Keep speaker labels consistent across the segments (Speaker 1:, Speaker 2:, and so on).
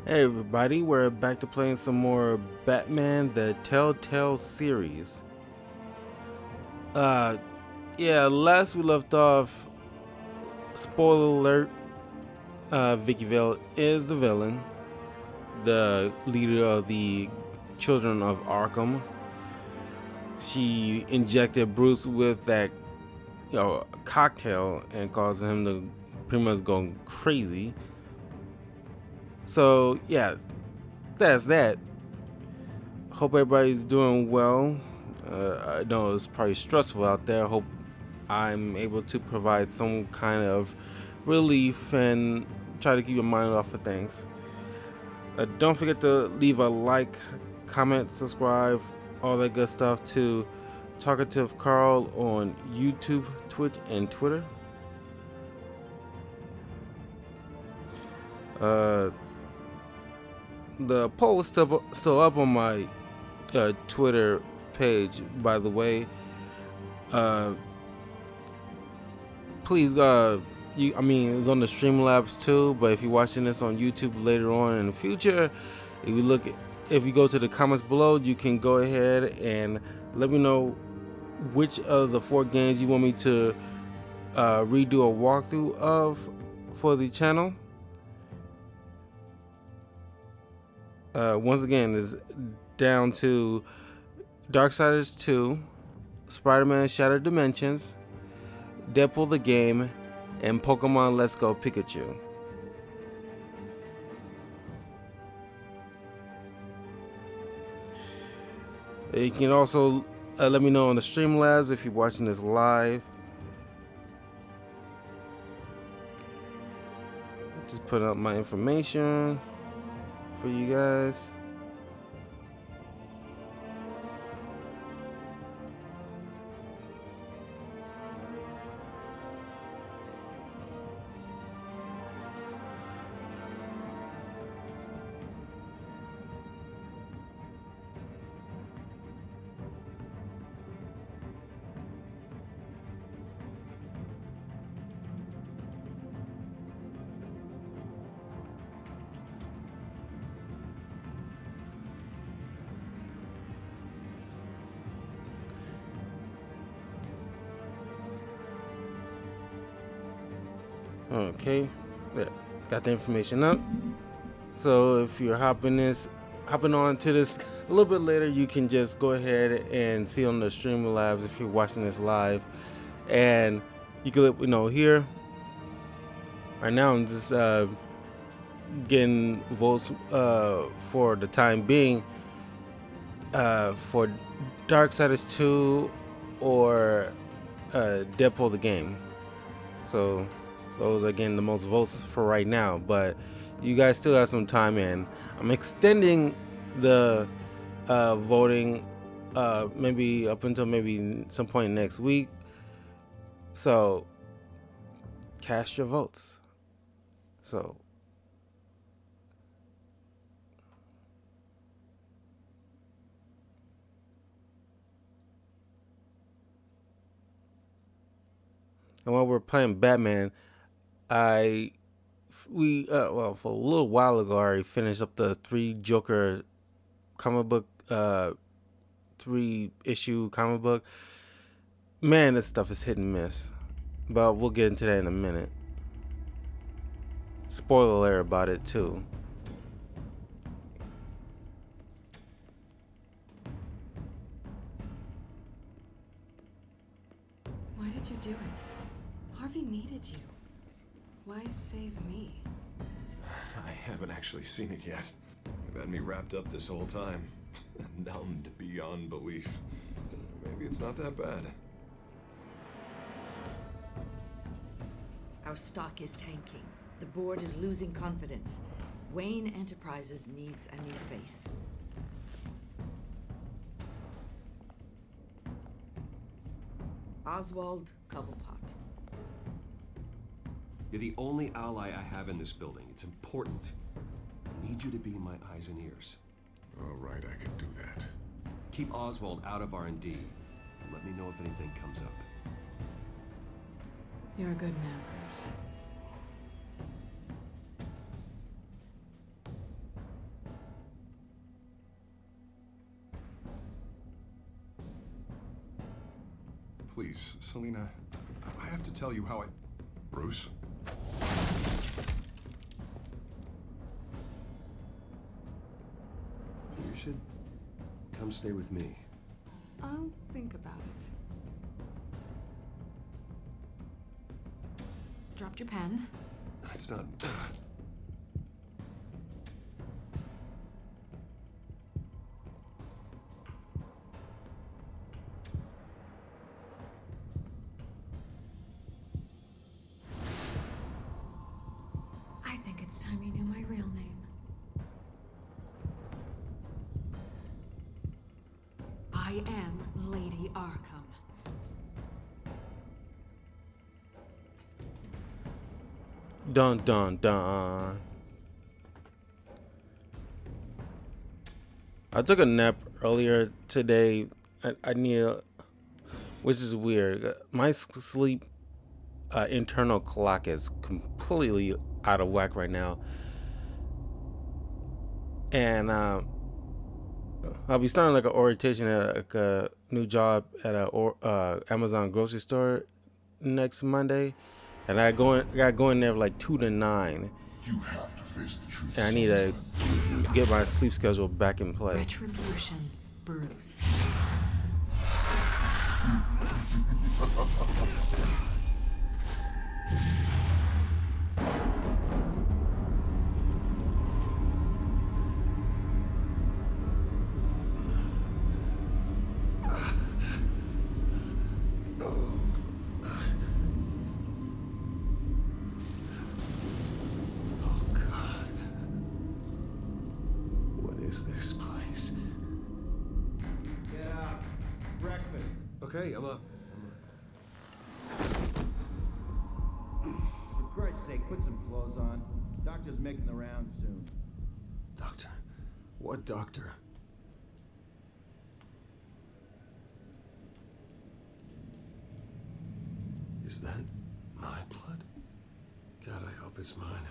Speaker 1: Hey everybody, we're back to playing some more Batman the Telltale series. Uh yeah, last we left off, spoiler alert, Vicky Vale is the villain, the leader of the Children of Arkham. She injected Bruce with that cocktail and caused him to pretty much go crazy. So yeah, that's that. Hope everybody's doing well. I know it's probably stressful out there. Hope I'm able to provide some kind of relief and try to keep your mind off of things. Don't forget to leave a like, comment, subscribe, all that good stuff to Talkative Carl on YouTube, Twitch, and Twitter. Uh, the poll is still up on my Twitter page, by the way. Uh, please, I mean, it's on the Streamlabs too. But if you're watching this on YouTube later on in the future, if you go to the comments below, you can go ahead and let me know which of the 4 games you want me to redo a walkthrough of for the channel. Once again, is down to Darksiders 2, Spider-Man Shattered Dimensions, Deadpool the Game, and Pokemon Let's Go Pikachu. You can also let me know on the Streamlabs if you're watching this live. Just put up my information for you guys. Okay, yeah, got the information up. So if you're hopping on to this a little bit later, you can just go ahead and see on the Streamlabs if you're watching this live, and you can here. Right now, I'm just getting votes for the time being for Darksiders 2 or Deadpool the game. So those are getting the most votes for right now, but you guys still have some time, and I'm extending the voting maybe up until maybe some point next week. So cast your votes. So and while we're playing Batman, well, for a little while ago, I already finished up the 3 Joker comic book, 3 issue comic book. Man, this stuff is hit and miss, but we'll get into that in a minute. Spoiler alert about it too.
Speaker 2: Why did you do it? Harvey needed you. Why save me?
Speaker 3: I haven't actually seen it yet. You've had me wrapped up this whole time. Numbed beyond belief. Maybe it's not that bad.
Speaker 4: Our stock is tanking. The board is losing confidence. Wayne Enterprises needs a new face. Oswald Cobblepot.
Speaker 5: You're the only ally I have in this building. It's important. I need you to be my eyes and ears.
Speaker 3: All right, I can do that.
Speaker 5: Keep Oswald out of R&D, and let me know if anything comes up.
Speaker 2: You're a good man, Bruce.
Speaker 3: Please, Selena, I have to tell you how I... Bruce?
Speaker 5: You should come stay with me.
Speaker 2: I'll think about it.
Speaker 4: Dropped your pen.
Speaker 5: It's not...
Speaker 2: I think it's time you knew my real name.
Speaker 4: I am Lady Arkham.
Speaker 1: Dun dun dun. I took a nap earlier today. I need a, which is weird. My sleep internal clock is completely out of whack right now, and I'll be starting like an orientation at like a new job at a Amazon grocery store next Monday, and I got going there like 2 to 9.
Speaker 6: You have to face the truth.
Speaker 1: And I need to get my sleep schedule back in play.
Speaker 4: Retribution, Bruce.
Speaker 5: This place.
Speaker 7: Get out. Breakfast.
Speaker 5: Okay, I'm up.
Speaker 7: For Christ's sake, put some clothes on. Doctor's making the rounds soon.
Speaker 5: Doctor? What doctor? Is that my blood? God, I hope it's mine.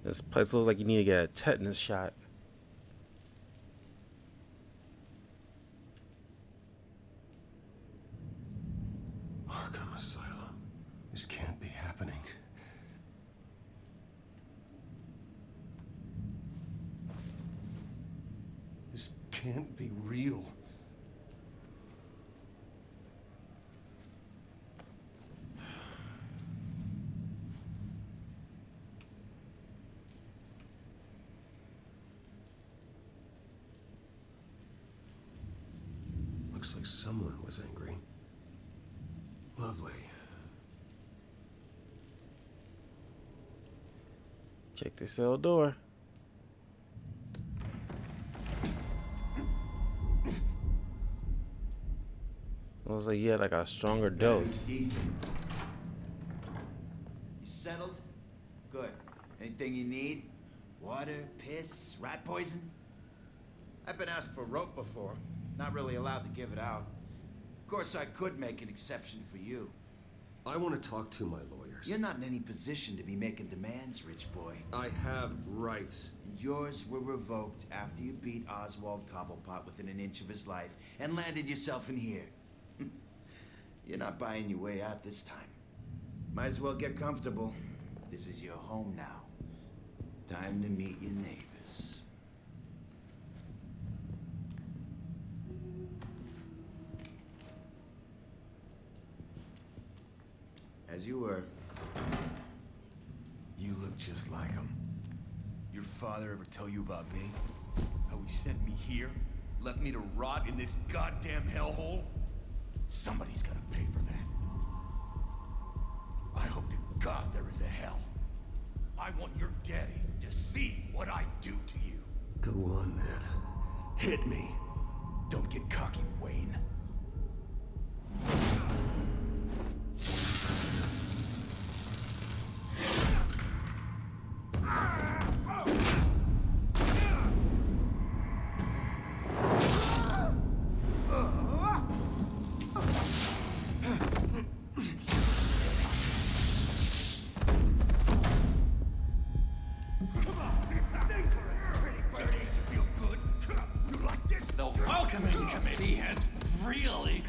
Speaker 1: This place looks like you need to get a tetanus shot.
Speaker 5: Arkham Asylum. This can't be happening. This can't be real. Looks like someone was angry. Lovely.
Speaker 1: Check the cell door. Looks like you had like a stronger dose.
Speaker 7: Decent. You settled? Good. Anything you need? Water, piss, rat poison? I've been asked for rope before. Not really allowed to give it out. Of course, I could make an exception for you.
Speaker 5: I want to talk to my lawyers.
Speaker 7: You're not in any position to be making demands, rich boy.
Speaker 5: I have rights.
Speaker 7: And yours were revoked after you beat Oswald Cobblepot within an inch of his life and landed yourself in here. You're not buying your way out this time. Might as well get comfortable. This is your home now. Time to meet your neighbors. As you were.
Speaker 8: You look just like him. Your father ever tell you about me? How he sent me here? Left me to rot in this goddamn hellhole? Somebody's gotta pay for that. I hope to God there is a hell. I want your daddy to see what I do to you.
Speaker 5: Go on, then. Hit me.
Speaker 8: Don't get cocky, Wayne.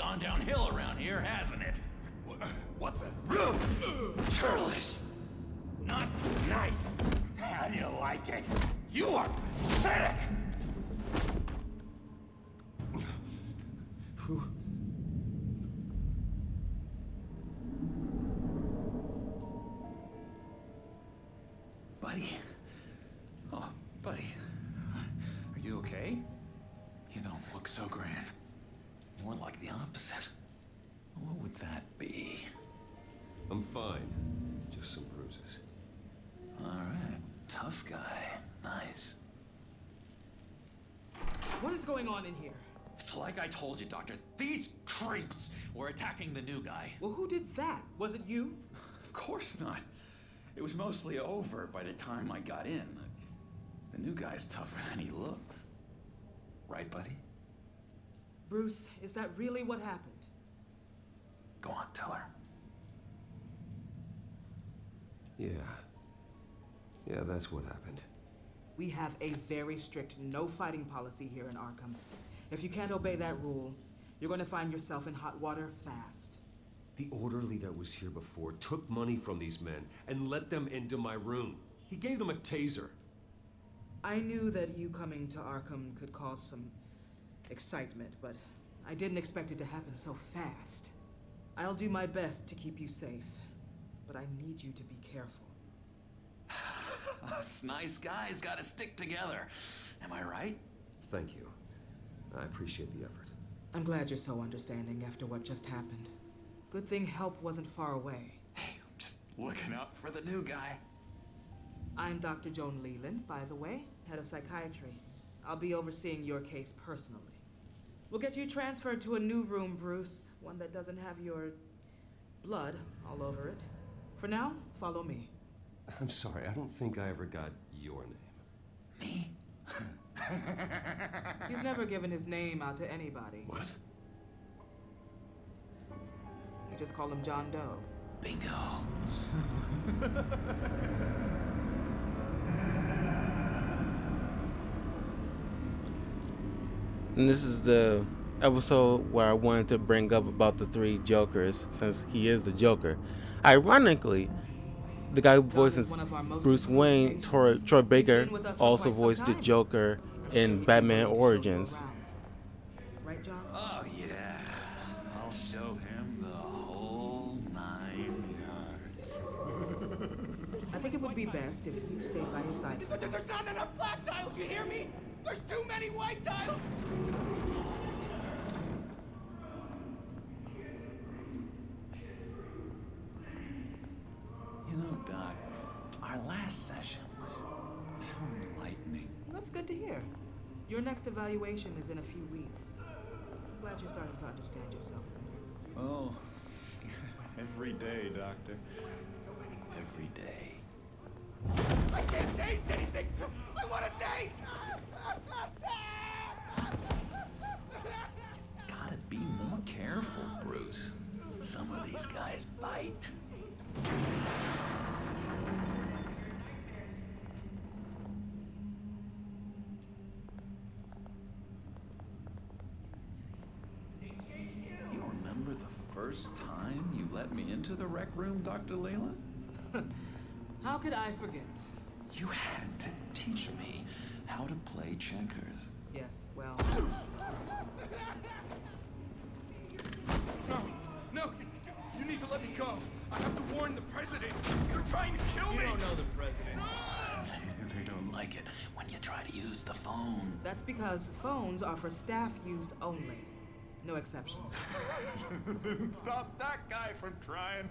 Speaker 8: gone downhill around here, hasn't it? What the?
Speaker 7: Rude! Churlish! Not nice! How do you like it? You are pathetic!
Speaker 8: Who? Buddy? Oh, buddy. Are you okay? You don't look so grand. More like the opposite. What would that be?
Speaker 5: I'm fine. Just some bruises.
Speaker 8: All right. Tough guy. Nice.
Speaker 9: What is going on in here?
Speaker 8: It's like I told you, Doctor. These creeps were attacking the new guy.
Speaker 9: Well, who did that? Was it you?
Speaker 8: Of course not. It was mostly over by the time I got in. The new guy's tougher than he looks. Right, buddy?
Speaker 9: Bruce, is that really what happened?
Speaker 8: Go on, tell her.
Speaker 5: Yeah. Yeah, that's what happened.
Speaker 9: We have a very strict no fighting policy here in Arkham. If you can't obey that rule, you're going to find yourself in hot water fast.
Speaker 5: The orderly that was here before took money from these men and let them into my room. He gave them a taser.
Speaker 9: I knew that you coming to Arkham could cause some excitement, but I didn't expect it to happen so fast. I'll do my best to keep you safe, but I need you to be careful.
Speaker 8: Us nice guys gotta stick together. Am I right?
Speaker 5: Thank you. I appreciate the effort.
Speaker 9: I'm glad you're so understanding after what just happened. Good thing help wasn't far away.
Speaker 8: Hey, I'm just looking out for the new guy.
Speaker 9: I'm Dr. Joan Leland, by the way, head of psychiatry. I'll be overseeing your case personally. We'll get you transferred to a new room, Bruce, one that doesn't have your blood all over it. For now, follow me.
Speaker 5: I'm sorry, I don't think I ever got your name.
Speaker 8: Me?
Speaker 9: He's never given his name out to anybody.
Speaker 5: What?
Speaker 9: You just call him John Doe.
Speaker 8: Bingo.
Speaker 1: And this is the episode where I wanted to bring up about the three Jokers, since he is the Joker. Ironically, the guy who voices Bruce Wayne, Troy Baker, also voiced the Joker in Batman Origins.
Speaker 9: Right, John?
Speaker 8: Oh, yeah. I'll show him the whole 9 yards.
Speaker 9: I think it would be best if you stayed by his side.
Speaker 7: There's not enough black tiles, you hear me? There's too many white tiles!
Speaker 8: You know, Doc, our last session was so enlightening.
Speaker 9: That's good to hear. Your next evaluation is in a few weeks. I'm glad you're starting to understand yourself better.
Speaker 8: Oh, every day, Doctor. Every day.
Speaker 7: I can't taste anything! I want to taste!
Speaker 8: Gotta be more careful, Bruce. Some of these guys bite. You remember the first time you let me into the rec room, Dr. Leland?
Speaker 9: How could I forget?
Speaker 8: You had to teach me how to play checkers.
Speaker 9: Yes, well,
Speaker 10: No, you need to let me go. I have to warn the president. You're trying to kill me.
Speaker 9: you don't know the president.
Speaker 8: They don't like it when you try to use the phone.
Speaker 9: That's because phones are for staff use only. No exceptions.
Speaker 8: Didn't stop that guy from trying.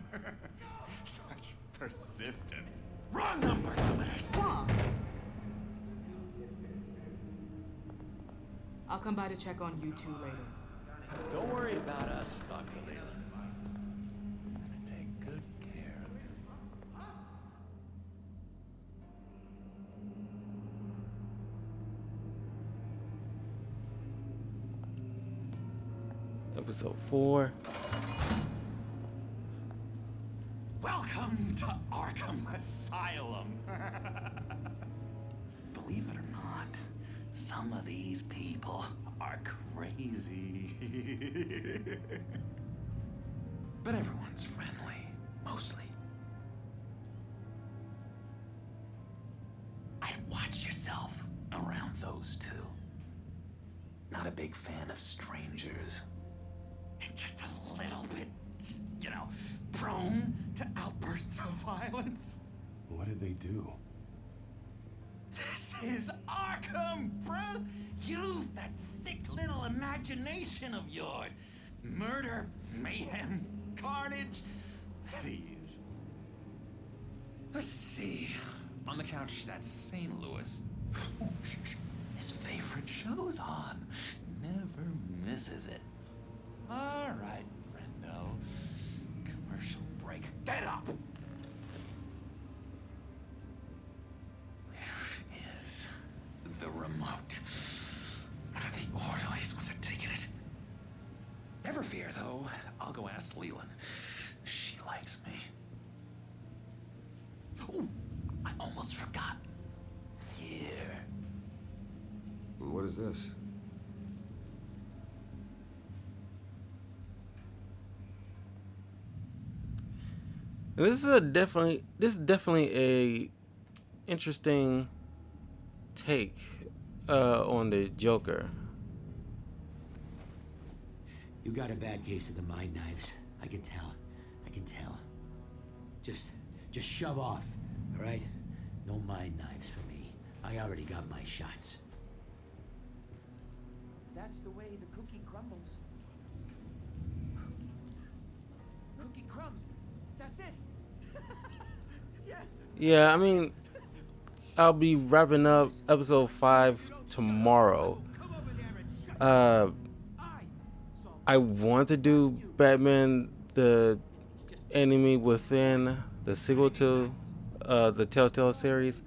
Speaker 8: Such persistence. Wrong number, dumbass.
Speaker 9: Stop! I'll come by to check on you two later.
Speaker 8: Don't worry about us, Dr. Leland. I'm gonna take good care of you.
Speaker 1: Episode 4.
Speaker 8: Welcome to Arkham Asylum. Believe it or not, some of these people are crazy. But everyone's friendly, mostly. I'd watch yourself around those two. Not a big fan of strangers. And just a little bit, you know, prone to outbursts of violence.
Speaker 3: What did they do?
Speaker 8: This is Arkham, Bruce! Use that sick little imagination of yours. Murder, mayhem, carnage, the usual. Let's see. On the couch, that's St. Louis. Ooh, shh. His favorite show's on. Never misses it. All right, friendo. Commercial break. Get up! Where is the remote? The orderlies must have taken it. Never fear, though. I'll go ask Leland. She likes me. Ooh, I almost forgot. Here.
Speaker 3: What is this?
Speaker 1: And this is definitely a interesting take on the Joker.
Speaker 11: You got a bad case of the mind knives. I can tell. I can tell. Just shove off, all right? No mind knives for me. I already got my shots.
Speaker 12: If that's the way the cookie crumbles. Cookie crumbs. That's it. Yes.
Speaker 1: Yeah, I mean, I'll be wrapping up episode 5 tomorrow. I want to do Batman the Enemy Within, the sequel to the Telltale series.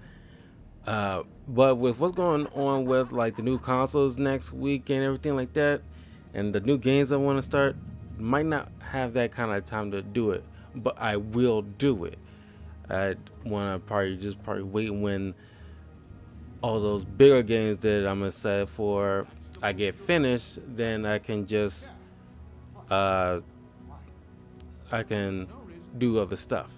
Speaker 1: But with what's going on with like the new consoles next week and everything like that, and the new games I want to start, might not have that kind of time to do it. But I will do it. I want to probably wait when all those bigger games that I'm excited for I get finished, then I can just I can do other stuff.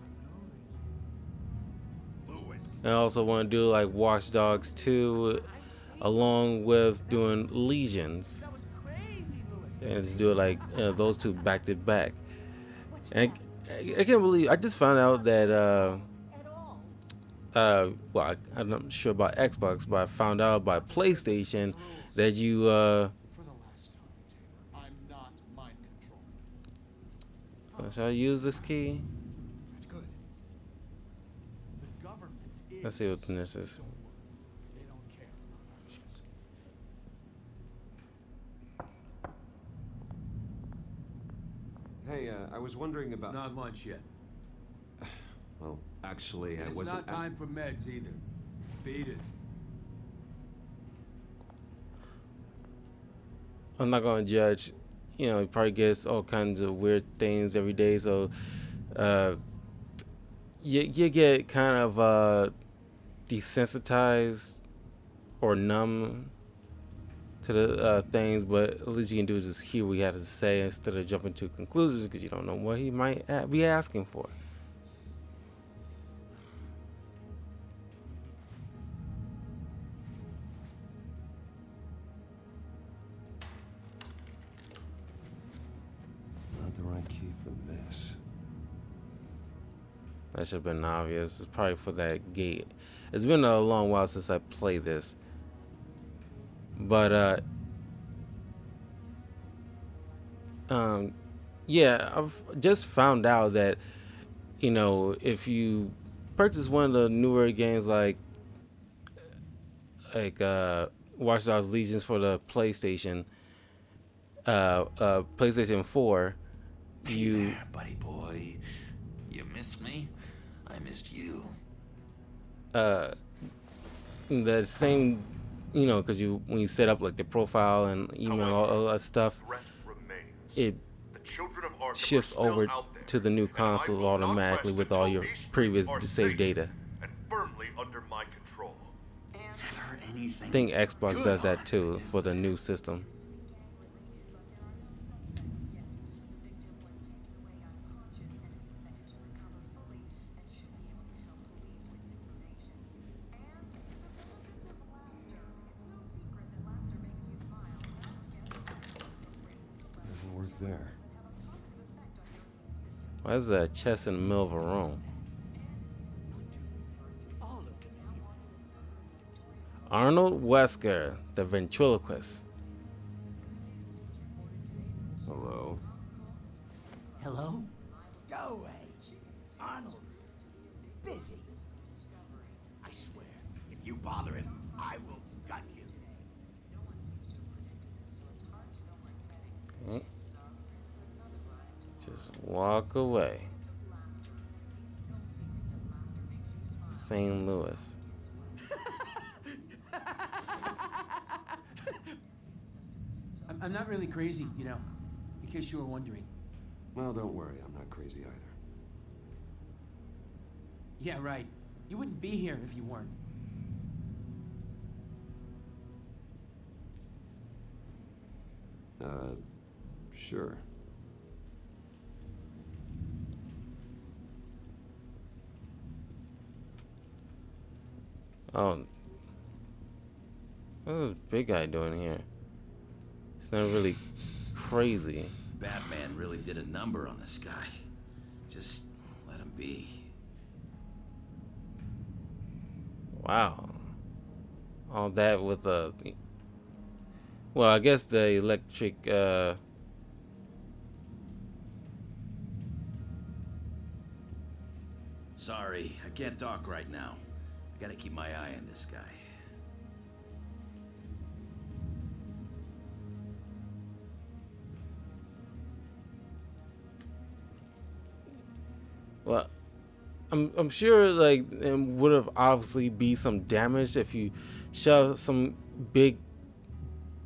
Speaker 1: And I also want to do like Watch Dogs 2 along with doing Legions, and just do like those two back to back. And I can't believe I just found out that well, I'm not sure about Xbox, but I found out by PlayStation that you shall I use this key?
Speaker 8: That's good. The government is
Speaker 1: Let's see what this is.
Speaker 8: They don't care about our chess game.
Speaker 5: Hey, I was wondering about...
Speaker 13: It's not lunch yet.
Speaker 5: Well, actually,
Speaker 13: And
Speaker 5: I
Speaker 13: it's
Speaker 5: wasn't...
Speaker 13: not time for meds either. Beat it.
Speaker 1: I'm not gonna judge. You know, he probably gets all kinds of weird things every day, so you get kind of desensitized or numb to the things, but at least you can do is just hear what he has to say instead of jumping to conclusions because you don't know what he might be asking for.
Speaker 3: Not the right key for this.
Speaker 1: That should have been obvious. It's probably for that gate. It's been a long while since I played this. But yeah, I've just found out that, you know, if you purchase one of the newer games like Watch Dogs Legions for the PlayStation, PlayStation 4,
Speaker 8: Hey there, buddy boy. You missed me? I missed you.
Speaker 1: the same, you know, because when you set up like the profile and email, all that stuff, it shifts over to the new console automatically with all your previous saved data.
Speaker 10: And firmly under my control.
Speaker 8: Never anything.
Speaker 1: I think Xbox does that too for the new system.
Speaker 5: there?
Speaker 1: Why is there a chest in the middle of a room? Arnold Wesker, the ventriloquist.
Speaker 5: Hello?
Speaker 11: Hello?
Speaker 12: Go away. Arnold's busy. I swear, if you bother him, I will gut you.
Speaker 1: Okay. Just walk away. St. Louis.
Speaker 11: I'm not really crazy, you know, in case you were wondering.
Speaker 5: Well, don't worry, I'm not crazy either.
Speaker 11: Yeah, right. You wouldn't be here if you weren't.
Speaker 5: Sure.
Speaker 1: Oh. What is this big guy doing here? It's not really crazy.
Speaker 7: Batman really did a number on this guy. Just let him be.
Speaker 1: Wow. All that with a... Well, I guess the electric...
Speaker 7: Sorry, I can't talk right now. I gotta keep my eye on this guy.
Speaker 1: Well, I'm sure like it would have obviously be some damage if you shove some big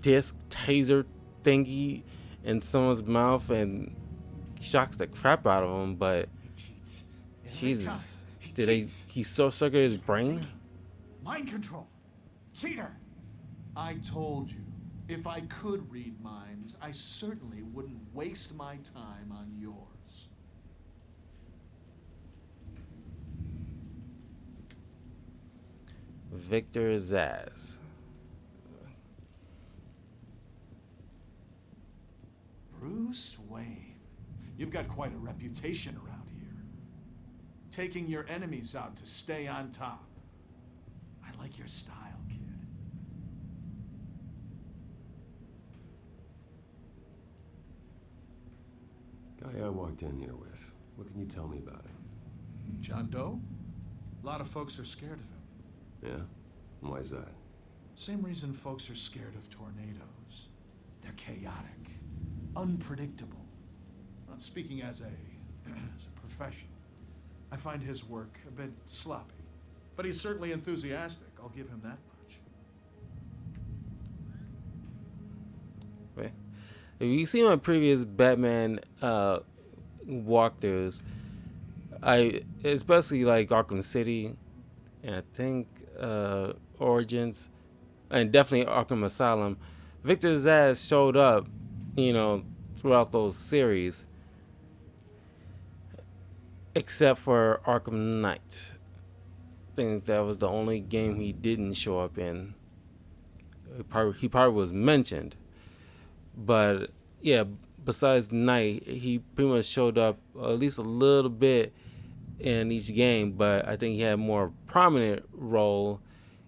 Speaker 1: disc taser thingy in someone's mouth and shocks the crap out of them. But Jesus, did he so sucker his brain?
Speaker 14: Mind control. Cheater. I told you, if I could read minds, I certainly wouldn't waste my time on yours.
Speaker 1: Victor Zsasz.
Speaker 14: Bruce Wayne. You've got quite a reputation around here. Taking your enemies out to stay on top. I like your style, kid.
Speaker 5: Guy I walked in here with. What can you tell me about him?
Speaker 14: John Doe? A lot of folks are scared of him.
Speaker 5: Yeah? And why is that?
Speaker 14: Same reason folks are scared of tornadoes. They're chaotic, unpredictable. Not speaking as a professional. I find his work a bit sloppy. But he's certainly enthusiastic, I'll give him that much.
Speaker 1: Okay. If you see my previous Batman walkthroughs, I especially like Arkham City, and I think Origins, and definitely Arkham Asylum. Victor Zsasz showed up, you know, throughout those series, except for Arkham Knight. I think that was the only game he didn't show up in. He probably was mentioned, but yeah, besides Knight, he pretty much showed up at least a little bit in each game, but I think he had a more prominent role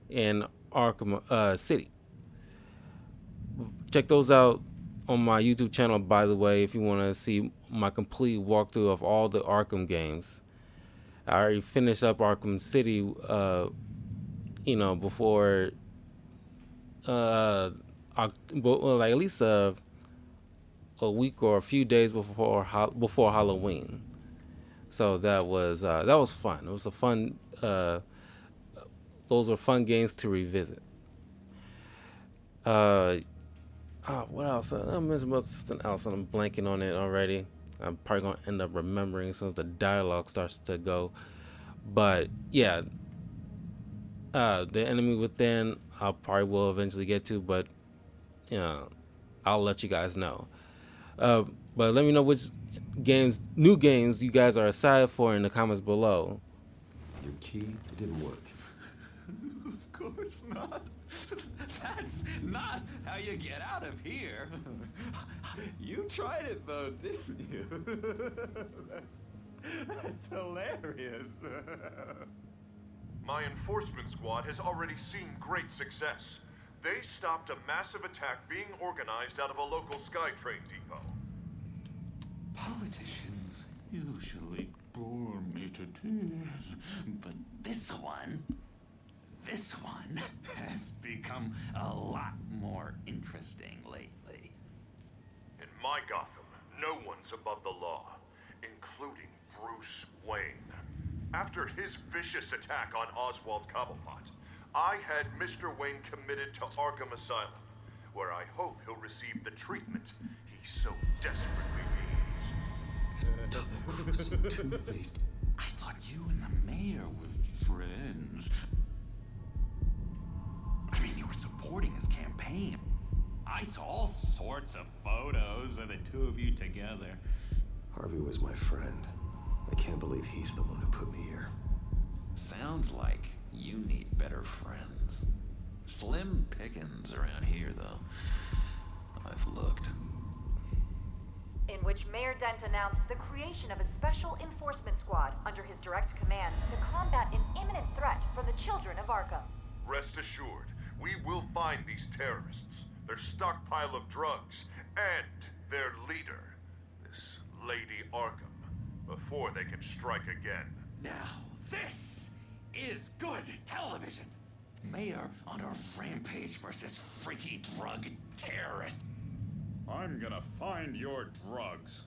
Speaker 1: in Arkham City. Check those out on my YouTube channel, by the way, if you want to see my complete walkthrough of all the Arkham games. I already finished up Arkham City, you know, before, like at least a week or a few days before Halloween. So that was fun. It was a fun. Those were fun games to revisit. What else? I'm missing about something else, and I'm blanking on it already. I'm probably gonna end up remembering as soon as the dialogue starts to go. But yeah, the Enemy Within, I probably will eventually get to, but you know, I'll let you guys know. But let me know which new games you guys are excited for in the comments below.
Speaker 5: Your key, it didn't work.
Speaker 14: Of course not.
Speaker 8: That's not how you get out of here. You tried it though, didn't you? That's hilarious.
Speaker 3: My enforcement squad has already seen great success. They stopped a massive attack being organized out of a local SkyTrain depot.
Speaker 8: Politicians usually bore me to tears, but this one has become a lot more interesting lately.
Speaker 3: In my Gotham, no one's above the law, including Bruce Wayne. After his vicious attack on Oswald Cobblepot, I had Mr. Wayne committed to Arkham Asylum, where I hope he'll receive the treatment he so desperately needs.
Speaker 8: Double-crossing Two-Faced. I thought you and the mayor were friends. I mean, you were supporting his campaign. I saw all sorts of photos of the two of you together.
Speaker 15: Harvey was my friend. I can't believe he's the one who put me here.
Speaker 8: Sounds like you need better friends. Slim pickings around here, though. I've looked.
Speaker 16: In which Mayor Dent announced the creation of a special enforcement squad under his direct command to combat an imminent threat from the children of Arkham.
Speaker 3: Rest assured, we will find these terrorists, their stockpile of drugs, and their leader, this Lady Arkham, before they can strike again.
Speaker 8: Now, this is good television. Mayor on a rampage versus freaky drug terrorist.
Speaker 17: I'm gonna find your drugs.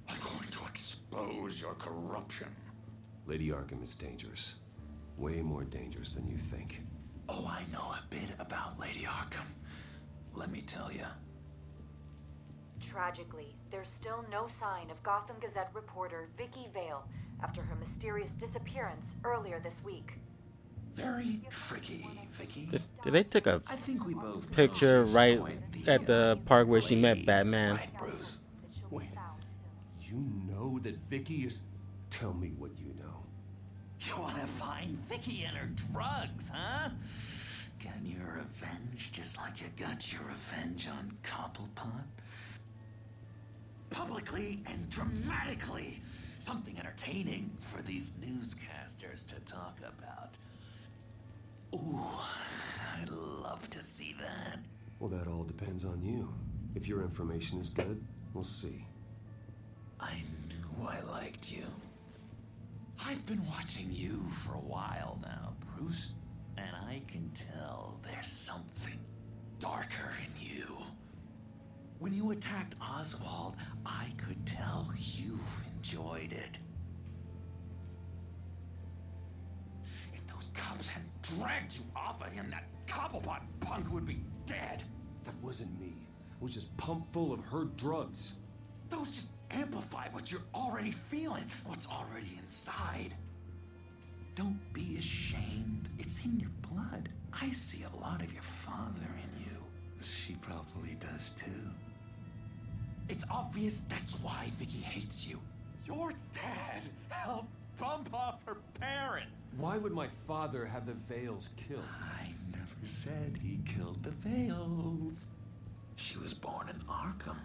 Speaker 8: I'm going to expose your corruption.
Speaker 15: Lady Arkham is dangerous. Way more dangerous than you think.
Speaker 8: Oh, I know a bit about Lady Arkham. Let me tell you.
Speaker 16: Tragically, there's still no sign of Gotham Gazette reporter Vicky Vale after her mysterious disappearance earlier this week.
Speaker 8: Very tricky, Vicky.
Speaker 1: Did they take a
Speaker 8: I think we both
Speaker 1: picture right at the park where she met Batman?
Speaker 8: Right, Bruce.
Speaker 15: Wait, you know that Vicky is... Tell me what you know.
Speaker 8: You want to find Vicky and her drugs, huh? Get your revenge just like you got your revenge on Cobblepot? Publicly and dramatically. Something entertaining for these newscasters to talk about. Ooh, I'd love to see that.
Speaker 15: Well, that all depends on you. If your information is good, we'll see.
Speaker 8: I knew I liked you. I've been watching you for a while now, Bruce, and I can tell there's something darker in you. When you attacked Oswald, I could tell you enjoyed it. If those cops hadn't dragged you off of him, that Cobblepot punk would be dead.
Speaker 15: That wasn't me. I was just pumped full of her drugs.
Speaker 8: Those just amplify what you're already feeling, what's already inside. Don't be ashamed. It's in your blood. I see a lot of your father in you. She probably does too. It's obvious that's why Vicky hates you. Your dad helped bump off her parents.
Speaker 15: Why would my father have the Vales killed?
Speaker 8: I never said he killed the Vales. She was born in Arkham.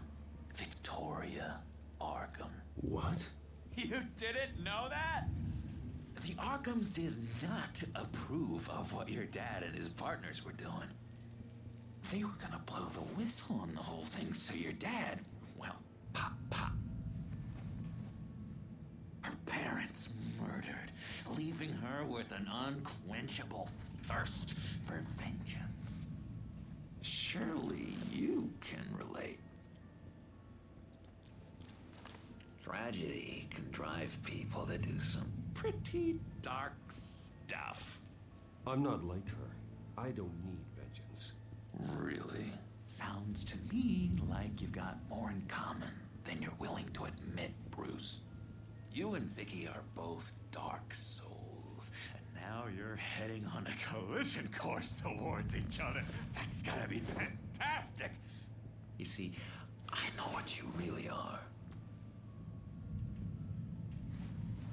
Speaker 8: Victoria Arkham.
Speaker 15: What?
Speaker 8: You didn't know that? The Arkhams did not approve of what your dad and his partners were doing. They were gonna blow the whistle on the whole thing, so your dad, well, pop, pop. Her parents murdered, leaving her with an unquenchable thirst for vengeance. Surely you can relate. Tragedy can drive people to do some pretty dark stuff.
Speaker 15: I'm not like her. I don't need vengeance.
Speaker 8: Really? Sounds to me like you've got more in common than you're willing to admit, Bruce. You and Vicky are both dark souls, and now you're heading on a collision course towards each other. That's gotta be fantastic! You see, I know what you really are.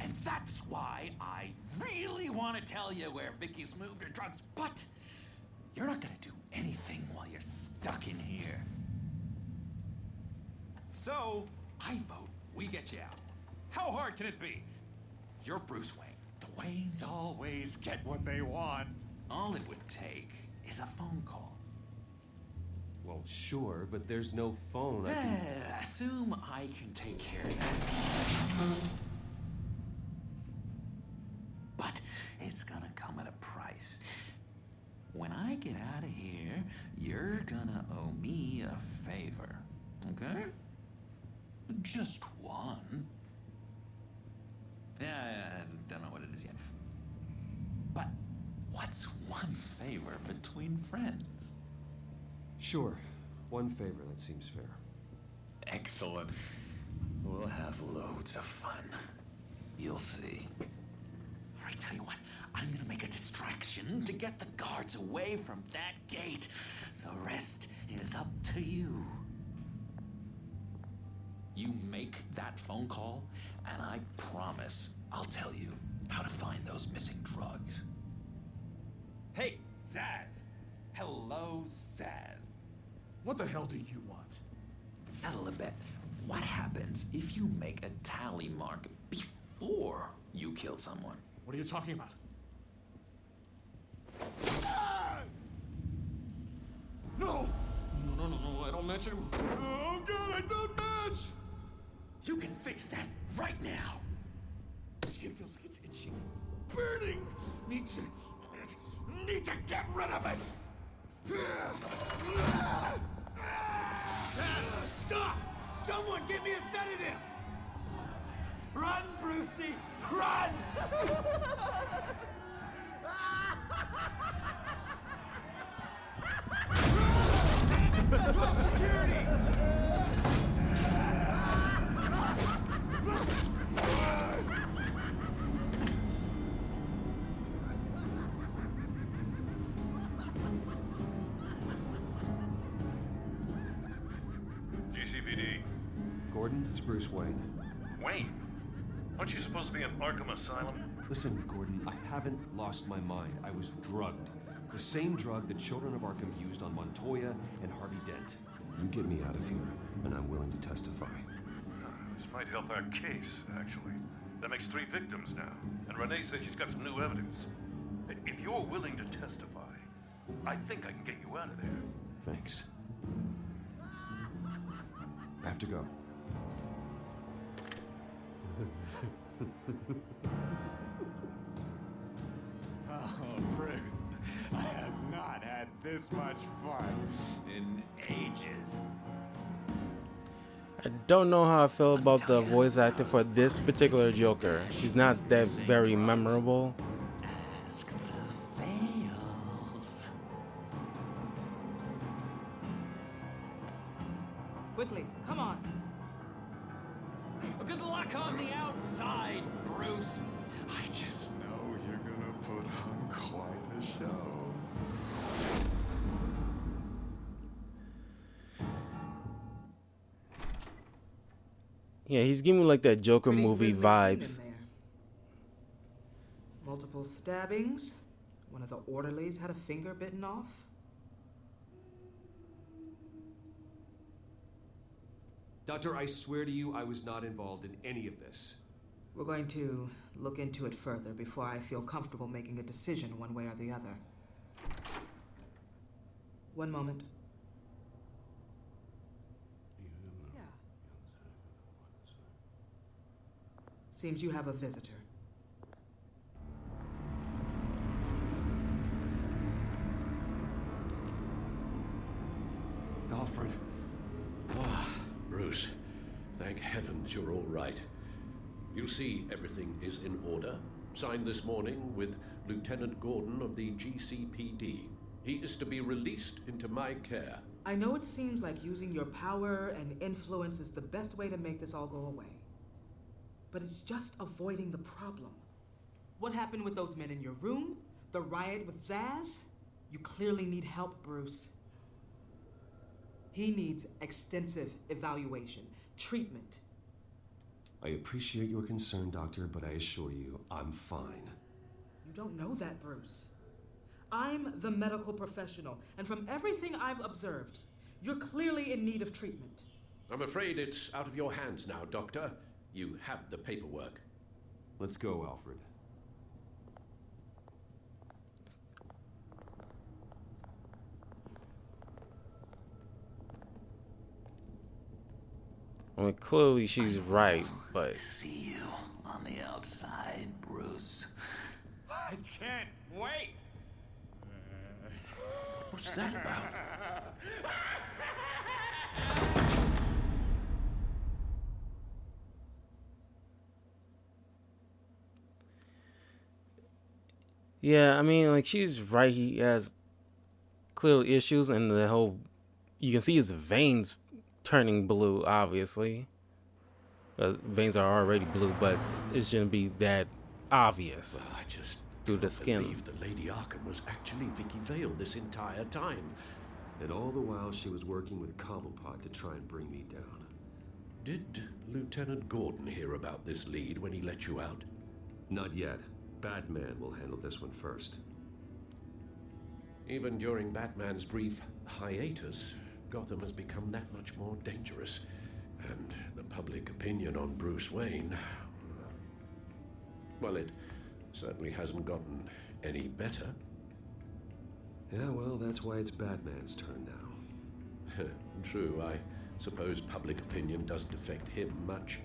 Speaker 8: And that's why I really want to tell you where Vicky's moved her drugs, but You're not gonna do anything while you're stuck in here. So, I vote we get you out. How hard can it be? You're Bruce Wayne. The Waynes always get what they want. All it would take is a phone call.
Speaker 5: Well, sure, but there's no phone.
Speaker 8: Assume I can take care of that. But it's gonna come at a price. When I get out of here, you're gonna owe me a favor, okay? Just one. I don't know what it is yet. But what's one favor between friends?
Speaker 5: Sure. One favor, that seems fair.
Speaker 8: Excellent. We'll have loads of fun. You'll see. I tell you what, I'm gonna make a distraction to get the guards away from that gate. The rest is up to you. You make that phone call, and I promise I'll tell you how to find those missing drugs. Hey, Zaz! Hello, Zaz.
Speaker 14: What the hell do you want?
Speaker 8: Settle a bet. What happens if you make a tally mark before you kill someone?
Speaker 14: What are you talking about? No! No, I don't match anyone. Oh, God, I don't match!
Speaker 8: You can fix that right now.
Speaker 14: Skin feels like it's itching. Burning! Need to get rid of it!
Speaker 12: Stop! Someone give me a sedative! Run, Brucey! Run! Call security!
Speaker 3: GCPD.
Speaker 5: Gordon, it's Bruce Wayne.
Speaker 3: Wayne? Aren't you supposed to be in Arkham Asylum?
Speaker 5: Listen, Gordon, I haven't lost my mind. I was drugged. The same drug the children of Arkham used on Montoya and Harvey Dent. You get me out of here, and I'm willing to testify.
Speaker 3: This might help our case, actually. That makes 3 victims now, and Renee says she's got some new evidence. If you're willing to testify, I think I can get you out of there.
Speaker 5: Thanks. I have to go.
Speaker 8: Oh, Bruce, I have not had this much fun in ages.
Speaker 1: I don't know how I feel about the voice actor for this particular Joker. He's not that very memorable.
Speaker 8: Ask the fails.
Speaker 9: Quickly, come on.
Speaker 8: Good luck on the outside, Bruce. I just know you're gonna put on quite a show.
Speaker 1: Yeah, he's giving me like that Joker
Speaker 9: Pretty
Speaker 1: movie
Speaker 9: grisly scene
Speaker 1: vibes.
Speaker 9: in there. Multiple stabbings. One of the orderlies had a finger bitten off.
Speaker 5: Doctor, I swear to you, I was not involved in any of this.
Speaker 9: We're going to look into it further before I feel comfortable making a decision one way or the other. One moment. Yeah. Seems you have a visitor.
Speaker 18: Alfred. Ah, Bruce. Thank heavens you're all right. You see, everything is in order. Signed this morning with Lieutenant Gordon of the GCPD. He is to be released into my care.
Speaker 9: I know it seems like using your power and influence is the best way to make this all go away. But it's just avoiding the problem. What happened with those men in your room? The riot with Zaz? You clearly need help, Bruce. He needs extensive evaluation, treatment.
Speaker 5: I appreciate your concern, Doctor, but I assure you, I'm fine.
Speaker 9: You don't know that, Bruce. I'm the medical professional, and from everything I've observed, you're clearly in need of treatment.
Speaker 18: I'm afraid it's out of your hands now, Doctor. You have the paperwork.
Speaker 5: Let's go, Alfred.
Speaker 1: I mean, clearly she's right, but
Speaker 12: See you on the outside, Bruce.
Speaker 8: I can't wait!
Speaker 18: What's that about?
Speaker 1: yeah, I mean, like she's right. He has clearly issues, and the whole you can see his veins turning blue. Obviously, veins are already blue, but it shouldn't be that obvious
Speaker 18: Well, I just
Speaker 1: through the
Speaker 18: can't
Speaker 1: skin.
Speaker 18: believe that Lady Arkham was actually Vicky Vale this entire time.
Speaker 5: And all the while she was working with Cobblepot to try and bring me down.
Speaker 18: Did Lieutenant Gordon hear about this lead when he let you out?
Speaker 5: Not yet. Batman will handle this one first.
Speaker 18: Even during Batman's brief hiatus, Gotham has become that much more dangerous. And the public opinion on Bruce Wayne... well, it certainly hasn't gotten any better.
Speaker 5: Yeah, well, that's why it's Batman's turn now.
Speaker 18: True, I suppose public opinion doesn't affect him much.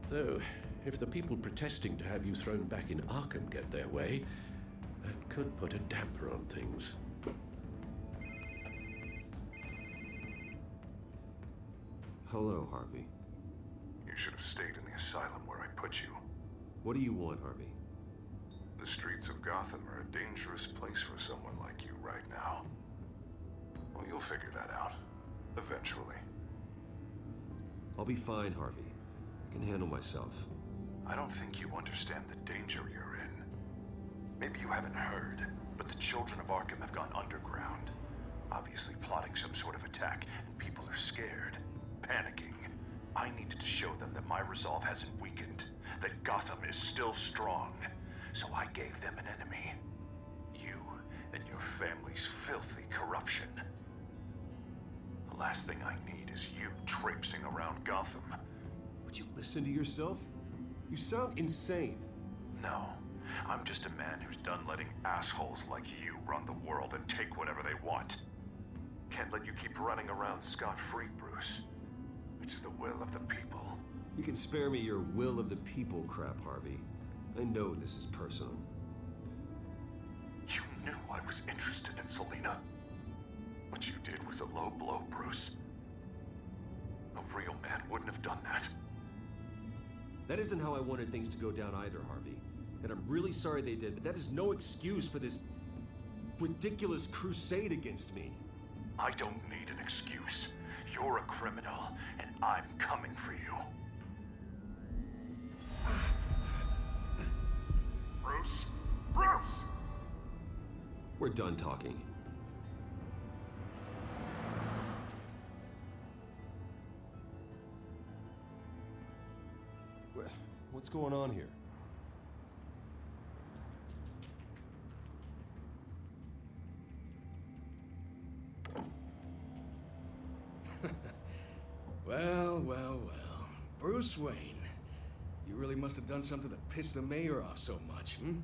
Speaker 18: Though, if the people protesting to have you thrown back in Arkham get their way, that could put a damper on things.
Speaker 5: Hello, Harvey.
Speaker 3: You should have stayed in the asylum where I put you.
Speaker 5: What do you want, Harvey?
Speaker 3: The streets of Gotham are a dangerous place for someone like you right now. Well, you'll figure that out. Eventually.
Speaker 5: I'll be fine, Harvey. I can handle myself.
Speaker 3: I don't think you understand the danger you're in. Maybe you haven't heard, but the children of Arkham have gone underground. Obviously plotting some sort of attack, and people are scared, panicking. I needed to show them that my resolve hasn't weakened, that Gotham is still strong. So I gave them an enemy. You and your family's filthy corruption. The last thing I need is you traipsing around Gotham.
Speaker 5: Would you listen to yourself? You sound insane.
Speaker 3: No, I'm just a man who's done letting assholes like you run the world and take whatever they want. Can't let you keep running around scot-free, Bruce. It's the will of the people.
Speaker 5: You can spare me your will of the people crap, Harvey. I know this is personal.
Speaker 3: You knew I was interested in Selina. What you did was a low blow, Bruce. A real man wouldn't have done that.
Speaker 5: That isn't how I wanted things to go down either, Harvey. And I'm really sorry they did, but that is no excuse for this ridiculous crusade against me.
Speaker 3: I don't need an excuse. You're a criminal, and I'm coming for you. Bruce? Bruce!
Speaker 5: We're done talking. What's going on here?
Speaker 10: Well, well, well. Bruce Wayne. You really must have done something to piss the mayor off so much, hmm?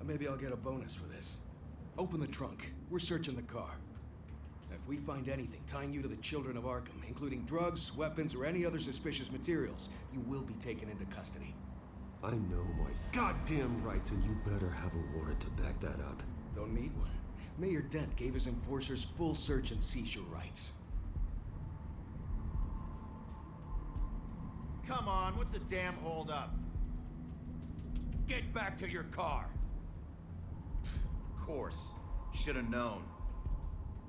Speaker 10: Maybe I'll get a bonus for this. Open the trunk. We're searching the car. If we find anything tying you to the children of Arkham, including drugs, weapons, or any other suspicious materials, you will be taken into custody.
Speaker 5: I know my goddamn rights, and you better have a warrant to back that up.
Speaker 10: Don't need one. Mayor Dent gave his enforcers full search and seizure rights.
Speaker 7: Come on, what's the damn holdup?
Speaker 8: Get back to your car.
Speaker 7: Of course. Should have known.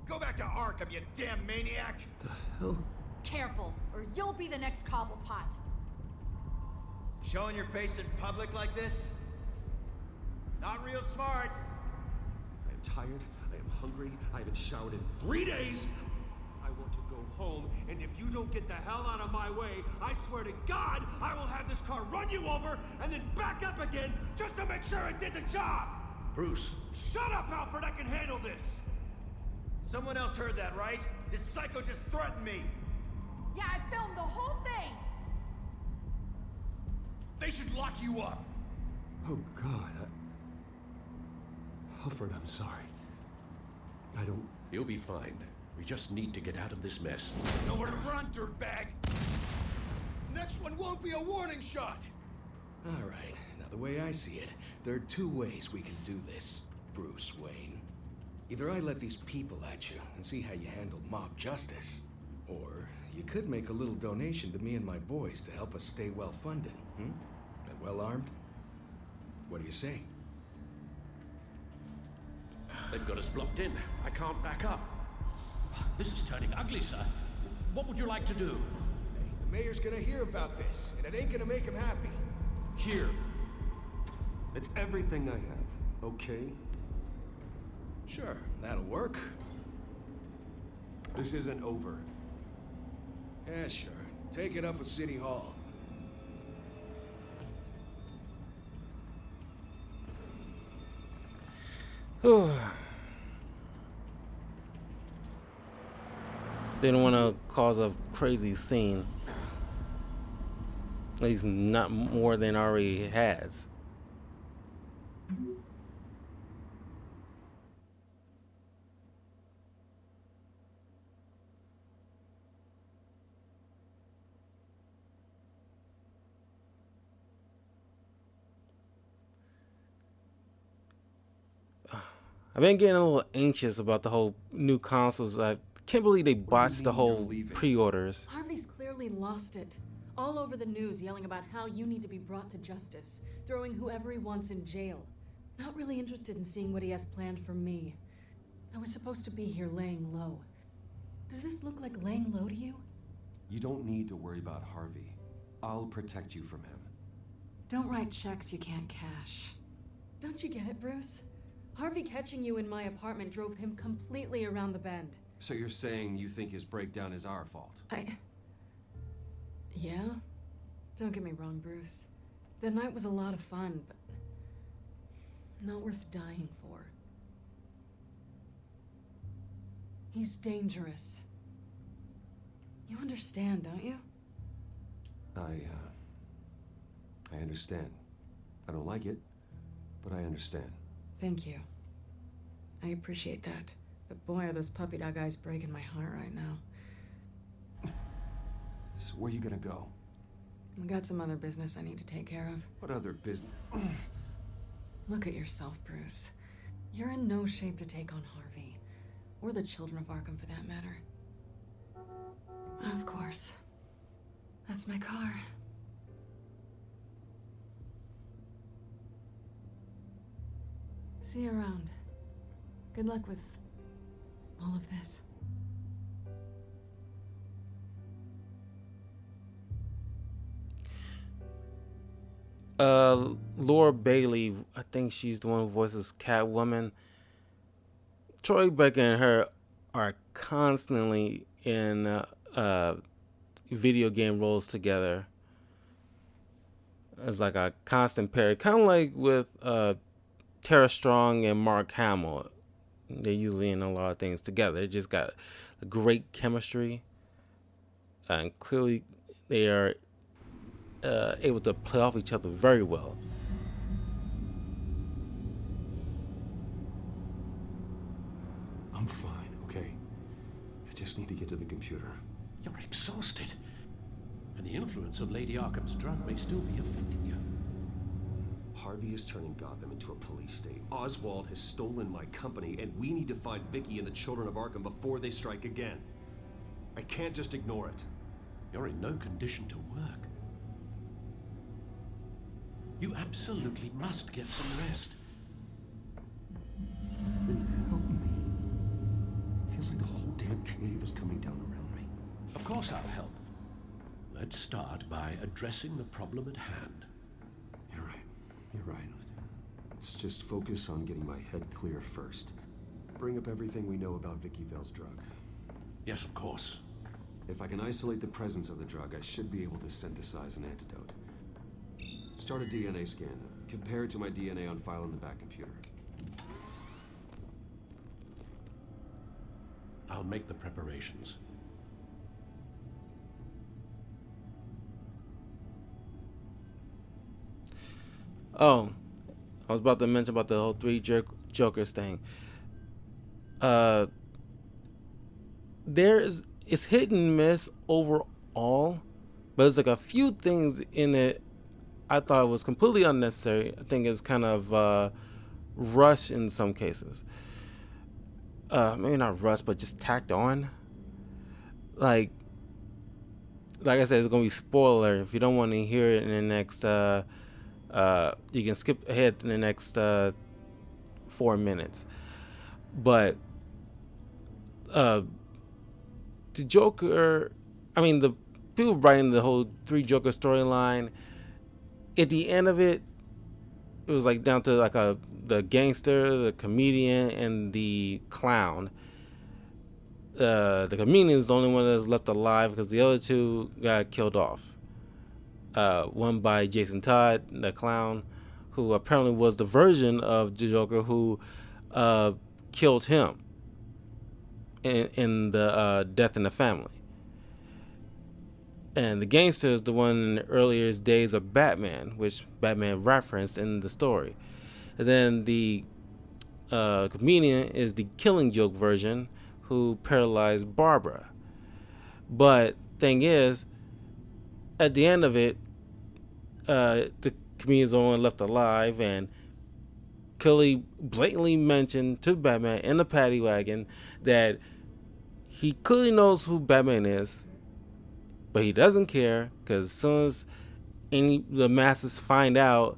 Speaker 7: Go back to Arkham, you damn maniac!
Speaker 5: The hell?
Speaker 16: Careful, or you'll be the next Cobblepot.
Speaker 7: Showing your face in public like this? Not real smart.
Speaker 5: I am tired, I am hungry, I haven't showered in 3 days! I want to go home, and if you don't get the hell out of my way, I swear to God, I will have this car run you over, and then back up again, just to make sure it did the job!
Speaker 18: Bruce.
Speaker 7: Shut up, Alfred! I can handle this! Someone else heard that, right? This psycho just threatened me!
Speaker 16: Yeah, I filmed the whole thing!
Speaker 7: They should lock you up!
Speaker 5: Oh, God. Alfred, I'm sorry. I don't...
Speaker 18: You'll be fine. We just need to get out of this mess.
Speaker 7: Nowhere to run, dirtbag!
Speaker 10: Next one won't be a warning shot! All right, now the way I see it, there are two ways we can do this, Bruce Wayne. Either I let these people at you and see how you handle mob justice, or you could make a little donation to me and my boys to help us stay well-funded, and well-armed. What do you say?
Speaker 18: They've got us blocked in. I can't back up.
Speaker 8: This is turning ugly, sir. What would you like to do?
Speaker 10: Hey, the mayor's gonna hear about this, and it ain't gonna make him happy.
Speaker 5: Here. It's everything I have, okay?
Speaker 10: Sure, that'll work.
Speaker 5: This isn't over.
Speaker 10: Yeah, sure. Take it up with City Hall.
Speaker 1: Didn't want to cause a crazy scene. At least not more than already has. I've been getting a little anxious about the whole new consoles. I can't believe they botched the whole pre-orders.
Speaker 2: Harvey's clearly lost it. All over the news yelling about how you need to be brought to justice, throwing whoever he wants in jail. Not really interested in seeing what he has planned for me. I was supposed to be here laying low. Does this look like laying low to you?
Speaker 5: You don't need to worry about Harvey. I'll protect you from him.
Speaker 2: Don't write checks you can't cash. Don't you get it, Bruce? Harvey catching you in my apartment drove him completely around the bend.
Speaker 5: So you're saying you think his breakdown is our fault?
Speaker 2: Yeah? Don't get me wrong, Bruce. The night was a lot of fun, but not worth dying for. He's dangerous. You understand, don't you?
Speaker 5: I understand. I don't like it, but I understand.
Speaker 2: Thank you. I appreciate that. But boy, are those puppy dog eyes breaking my heart right now.
Speaker 5: So where are you gonna go?
Speaker 2: I got some other business I need to take care of.
Speaker 5: What other business?
Speaker 2: Look at yourself, Bruce. You're in no shape to take on Harvey. Or the children of Arkham, for that matter. Of course. That's my car. See you around. Good luck with all of this.
Speaker 1: Laura Bailey, I think she's the one who voices Catwoman. Troy Baker and her are constantly in video game roles together. It's like a constant pair, kind of like with Tara Strong and Mark Hamill. They're usually in a lot of things together. They just got a great chemistry, and clearly they are able to play off each other very well.
Speaker 5: I'm fine, okay? I just need to get to the computer.
Speaker 18: You're exhausted. And the influence of Lady Arkham's drug may still be affecting you.
Speaker 5: Harvey is turning Gotham into a police state. Oswald has stolen my company, and we need to find Vicky and the children of Arkham before they strike again. I can't just ignore it.
Speaker 18: You're in no condition to work. You absolutely must get some rest.
Speaker 5: Then help me. Feels like the whole damn cave is coming down around me.
Speaker 18: Of course I'll help. Let's start by addressing the problem at hand.
Speaker 5: You're right. You're right. Let's just focus on getting my head clear first. Bring up everything we know about Vicky Vale's drug.
Speaker 18: Yes, of course.
Speaker 5: If I can isolate the presence of the drug, I should be able to synthesize an antidote. Start a DNA scan. Compare it to my DNA on file in the back computer.
Speaker 18: I'll make the preparations.
Speaker 1: Oh, I was about to mention about the whole Jokers thing. Uh, it's hit and miss overall, but there's like a few things in it I thought was completely unnecessary. I think it's kind of rushed in some cases. Maybe not rushed, but just tacked on. Like I said, it's gonna be spoiler. If you don't want to hear it in the next, you can skip ahead to the next 4 minutes. But the Joker, I mean, the people writing the whole three Joker storyline. At the end of it, it was like down to like the gangster, the comedian, and the clown. The comedian is the only one that's left alive because the other two got killed off. One by Jason Todd, the clown, who apparently was the version of the Joker who killed him in the Death in the Family. And the gangster is the one in the earliest days of Batman, which Batman referenced in the story. And then the comedian is the Killing Joke version who paralyzed Barbara. But thing is, at the end of it, the comedian's the only one left alive, and Kelly blatantly mentioned to Batman in the paddy wagon that he clearly knows who Batman is, but he doesn't care because as soon as the masses find out,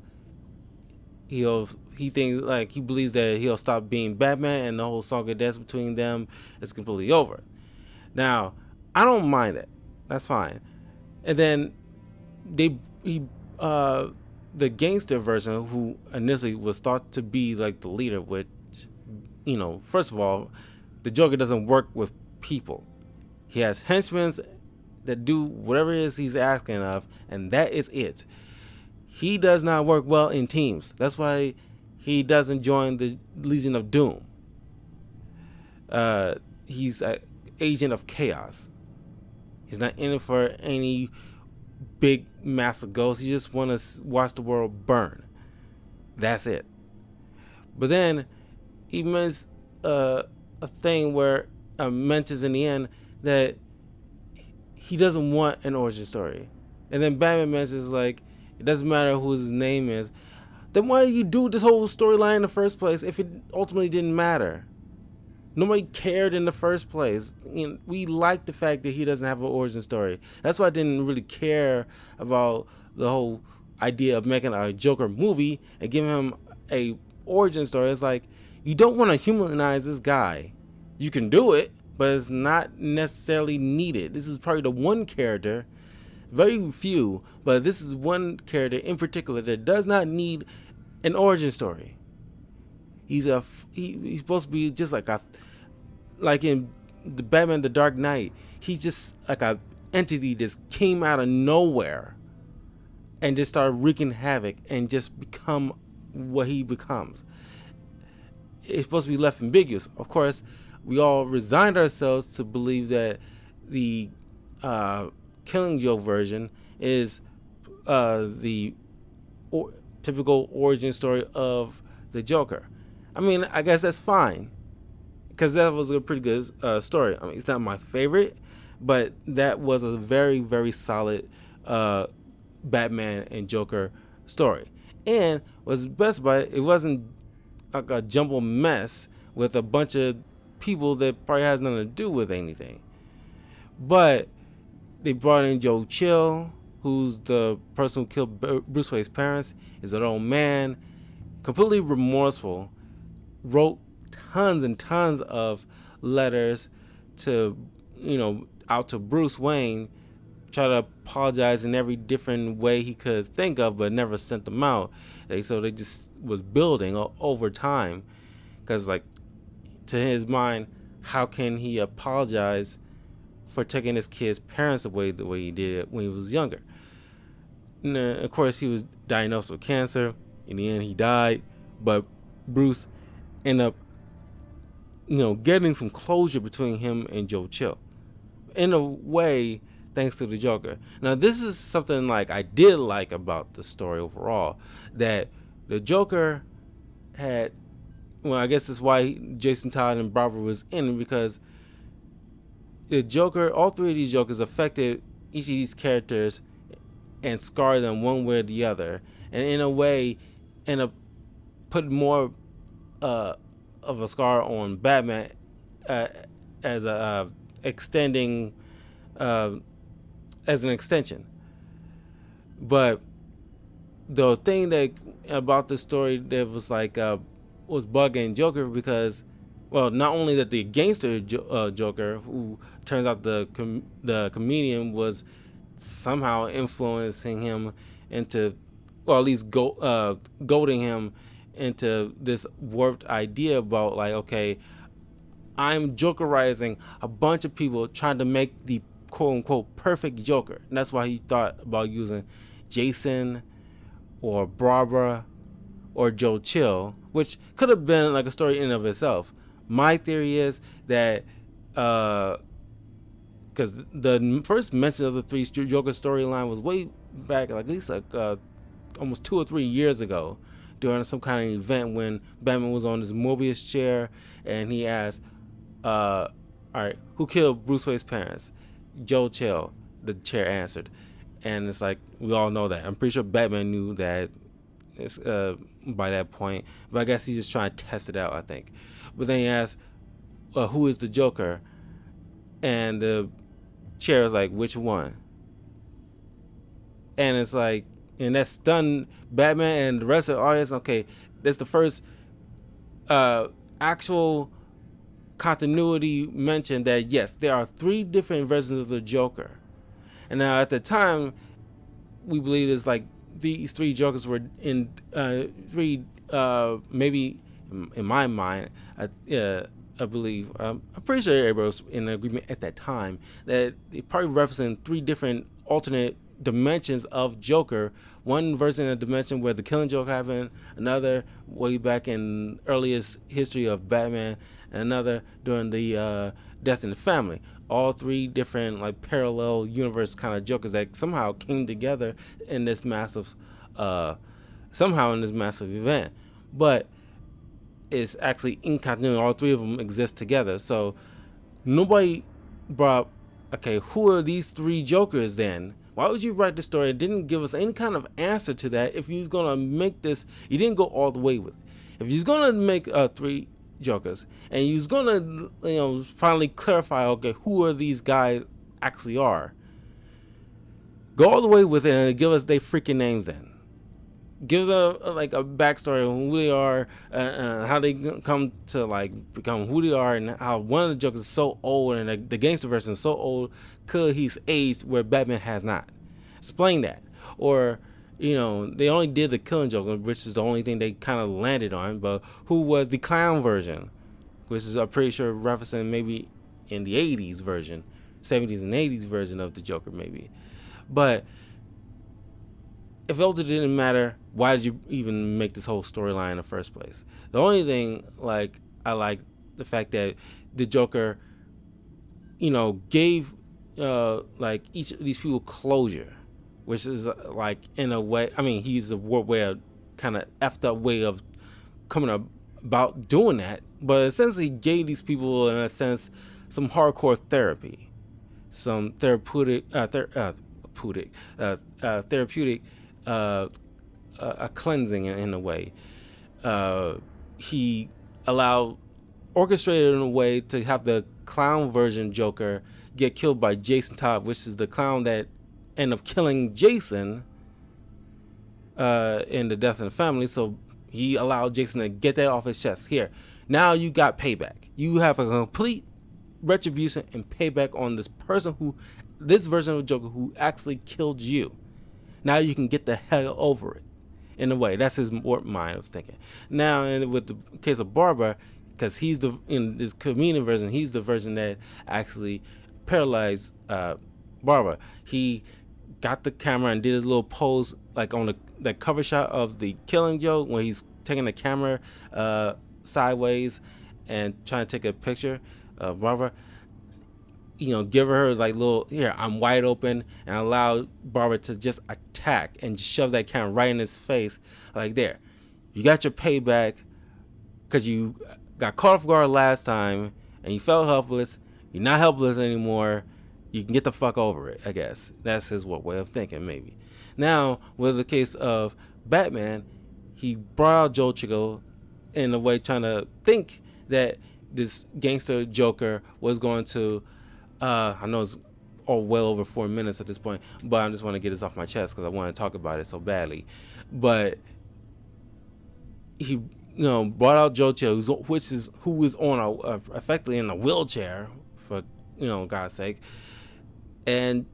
Speaker 1: he believes that he'll stop being Batman, and the whole song of death between them is completely over. Now, I don't mind it. That's fine. And then the gangster version, who initially was thought to be like the leader, which, first of all, the Joker doesn't work with people. He has henchmen that do whatever it is he's asking of, and that is it. He does not work well in teams. That's why he doesn't join the Legion of Doom. He's an agent of chaos. He's not in it for any big, massive goals. He just wants to watch the world burn. That's it. But then he makes a thing where mentions in the end that he doesn't want an origin story. And then Batman mentions like, it doesn't matter who his name is. Then why do you do this whole storyline in the first place if it ultimately didn't matter? Nobody cared in the first place. We like the fact that he doesn't have an origin story. That's why I didn't really care about the whole idea of making a Joker movie and giving him a origin story. It's like, you don't want to humanize this guy. You can do it, but it's not necessarily needed. This is probably the one character, very few, but this is one character in particular that does not need an origin story. He's supposed to be just like in the Batman: The Dark Knight. He's just like a entity that just came out of nowhere and just started wreaking havoc and just become what he becomes. It's supposed to be left ambiguous. Of course, we all resigned ourselves to believe that the Killing Joke version is the typical origin story of the Joker. I mean, I guess that's fine, because that was a pretty good story. I mean, it's not my favorite, but that was a very, very solid Batman and Joker story. And what's best about it, it wasn't like a jumbled mess with a bunch of people that probably has nothing to do with anything. But they brought in Joe Chill, who's the person who killed Bruce Wayne's parents. He's an old man, completely remorseful, wrote tons and tons of letters to, out to Bruce Wayne, try to apologize in every different way he could think of, but never sent them out. So they just was building over time, because like, to his mind, how can he apologize for taking his kid's parents away the way he did when he was younger? And of course, he was diagnosed with cancer. In the end, he died, but Bruce ended up getting some closure between him and Joe Chill. In a way, thanks to the Joker. Now, this is something like I did like about the story overall, that the Joker had. Well, I guess that's why Jason Todd and Barbara was in, because the Joker, all three of these Jokers affected each of these characters and scarred them one way or the other, and in a way, end up put more of a scar on Batman uh, as a extending as an extension. But the thing that about the story that was bugging Joker, because well, not only that the gangster Joker, who turns out the comedian was somehow influencing him into, or at least goading him into this warped idea about like, okay, I'm Jokerizing a bunch of people trying to make the quote unquote perfect Joker. And that's why he thought about using Jason or Barbara or Joe Chill, which could have been like a story in and of itself. My theory is that because the first mention of the three Joker storyline was way back, like at least almost 2 or 3 years ago, during some kind of event when Batman was on his Mobius chair and he asked, all right, who killed Bruce Wayne's parents? Joe Chill, the chair answered. And it's like, we all know that. I'm pretty sure Batman knew that by that point, but I guess he's just trying to test it out, I think. But then he asked, who is the Joker? And the chair was like, which one? And it's like, and that stunned Batman and the rest of the audience. Okay, that's the first actual continuity mention that yes, there are 3 different versions of the Joker. And now at the time, we believe it's like these 3 Jokers were in 3 maybe in my mind, I believe, I'm pretty sure everybody was in agreement at that time that they probably represent 3 different alternate dimensions of Joker. One version of the dimension where the Killing Joke happened, another way back in earliest history of Batman, and another during the Death in the Family. All 3 different like parallel universe kind of Jokers that somehow came together in this massive event. But it's actually in continuity. All 3 of them exist together. So nobody brought up, okay, who are these 3 Jokers then? Why would you write the story? It didn't give us any kind of answer to that. If you was gonna make this, you didn't go all the way with it. If you was gonna make 3 Jokers and you was gonna finally clarify, okay, who are these guys actually are, go all the way with it and give us their freaking names then. Give a backstory on who they are, how they come to like become who they are, and how one of the Jokers is so old and the gangster version is so old because he's aged where Batman has not. Explain that. Or they only did the Killing Joke, which is the only thing they kind of landed on. But who was the clown version, which is I'm pretty sure referencing maybe in the 80s version, 70s and 80s version of the Joker maybe. But if it didn't matter, why did you even make this whole storyline in the first place? The only thing, I like the fact that the Joker, gave each of these people closure, which is in a way, I mean, he's a way of kind of effed up way of coming about doing that, but essentially gave these people, in a sense, some hardcore therapy, some therapeutic a cleansing in a way. He orchestrated in a way to have the clown version Joker get killed by Jason Todd, which is the clown that ended up killing Jason in the Death in the Family. So he allowed Jason to get that off his chest. Here, now you got payback. You have a complete retribution and payback on this version of Joker who actually killed you. Now you can get the hell over it. In a way, that's his mind of thinking. Now, and with the case of Barbara, because in this comedian version, he's the version that actually paralyzed Barbara. He got the camera and did his little pose, like on the cover shot of the Killing Joke, when he's taking the camera sideways, and trying to take a picture of Barbara, give her like little, here, I'm wide open, and allow Barbara to just attack and shove that camera right in his face. Like, there, you got your payback because you got caught off guard last time and you felt helpless. You're not helpless anymore. You can get the fuck over it, I guess. That's his way of thinking, maybe. Now, with the case of Batman, he brought out Joe Chico in a way trying to think that this gangster Joker was going to, I know it's all well over 4 minutes at this point, but I just want to get this off my chest because I want to talk about it so badly. But he, brought out Joe Chico, who was on effectively in a wheelchair, for God's sake, and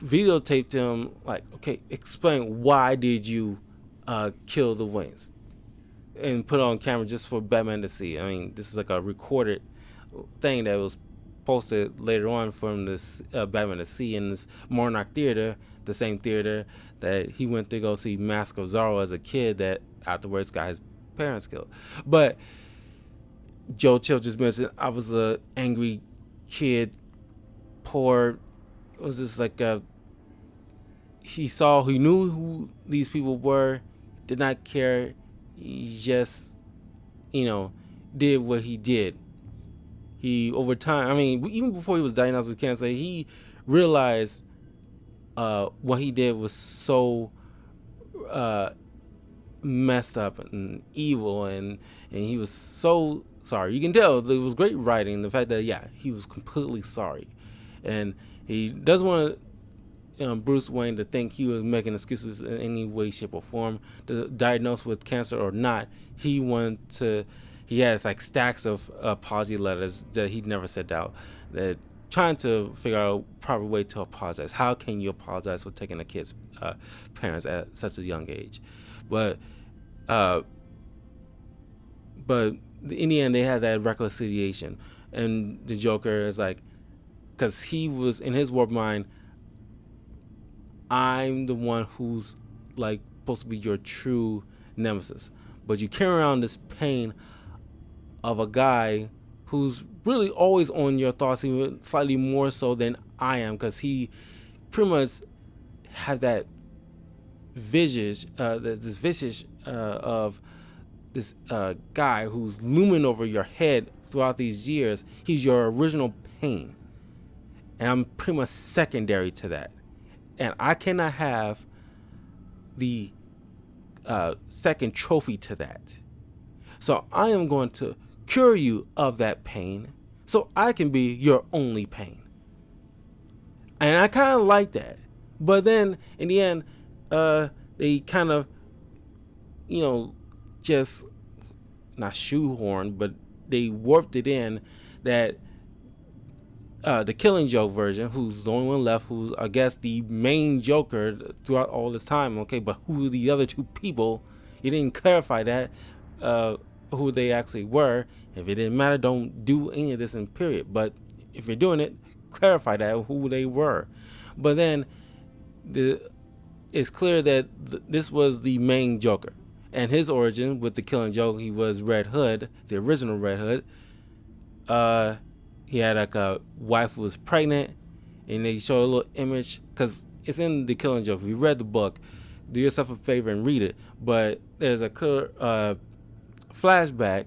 Speaker 1: videotaped him like, okay, explain, why did you kill the Waynes, and put it on camera just for Batman to see. I mean, this is like a recorded thing that was posted later on from this Batman to see in this Monarch Theater, the same theater that he went to go see Mask of Zorro as a kid, that afterwards got his parents killed. But Joe Chill just mentioned, I was a angry kid, poor. It was just like he knew who these people were, did not care. He just, did what he did. He, over time, I mean, even before he was diagnosed with cancer, he realized what he did was so messed up and evil, and he was so sorry. You can tell it was great writing, the fact that, yeah, he was completely sorry. And he doesn't want Bruce Wayne to think he was making excuses in any way, shape, or form. Diagnosed with cancer or not, he had like stacks of apology letters that he never sent out, that trying to figure out a proper way to apologize. How can you apologize for taking a kid's parents at such a young age? But in the end, they had that reconciliation, and the Joker is like, because he was in his warped mind, I'm the one who's like supposed to be your true nemesis, but you carry around this pain of a guy who's really always on your thoughts, even slightly more so than I am, because he pretty much had that visage, of this guy who's looming over your head throughout these years. He's your original pain, and I'm pretty much secondary to that. And I cannot have the second trophy to that. So I am going to cure you of that pain so I can be your only pain. And I kind of like that. But then in the end, they kind of, just not shoehorned, but they warped it in that the Killing Joke version, who's the only one left, who's, I guess, the main Joker throughout all this time, okay, but who are the other two people? You didn't clarify that, who they actually were. If it didn't matter, don't do any of this in period. But if you're doing it, clarify that, who they were. But then it's clear that this was the main Joker. And his origin with the Killing Joke, he was Red Hood, the original Red Hood. He had like a wife who was pregnant, and they showed a little image, because it's in the Killing Joke. If you read the book, do yourself a favor and read it. But there's a flashback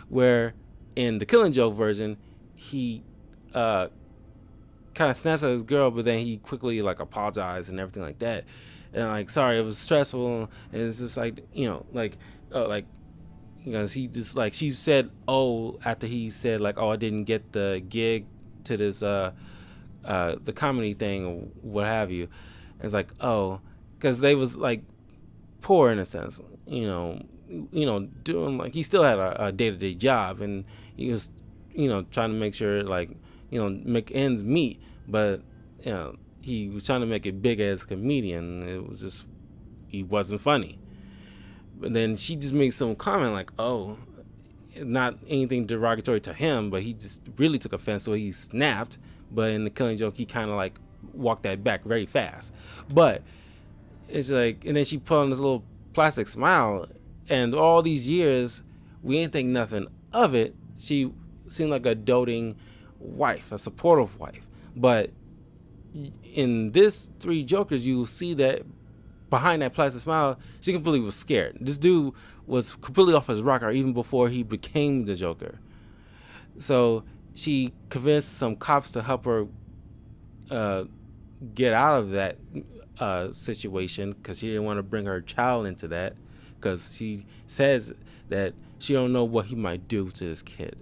Speaker 1: where in the Killing Joke version, he kind of snaps at his girl, but then he quickly like apologized and everything like that, and like, sorry, it was stressful, and it's just like, he just like, she said, oh, after he said like, oh, I didn't get the gig to this the comedy thing or what have you. And it's like, oh, because they was like poor in a sense, doing like, he still had a day-to-day job, and he was trying to make sure like make ends meet, but he was trying to make it big as a comedian. It was just, he wasn't funny. But then she just made some comment like, oh, not anything derogatory to him, but he just really took offense, so he snapped. But in the Killing Joke, he kind of like walked that back very fast. But it's like, and then she put on this little plastic smile, and all these years we ain't think nothing of it. She seemed like a doting wife, a supportive wife. But in this Three Jokers, you see that behind that plastic smile, she completely was scared. This dude was completely off his rocker even before he became the Joker. So she convinced some cops to help her get out of that situation because she didn't want to bring her child into that, because she says that she don't know what he might do to this kid.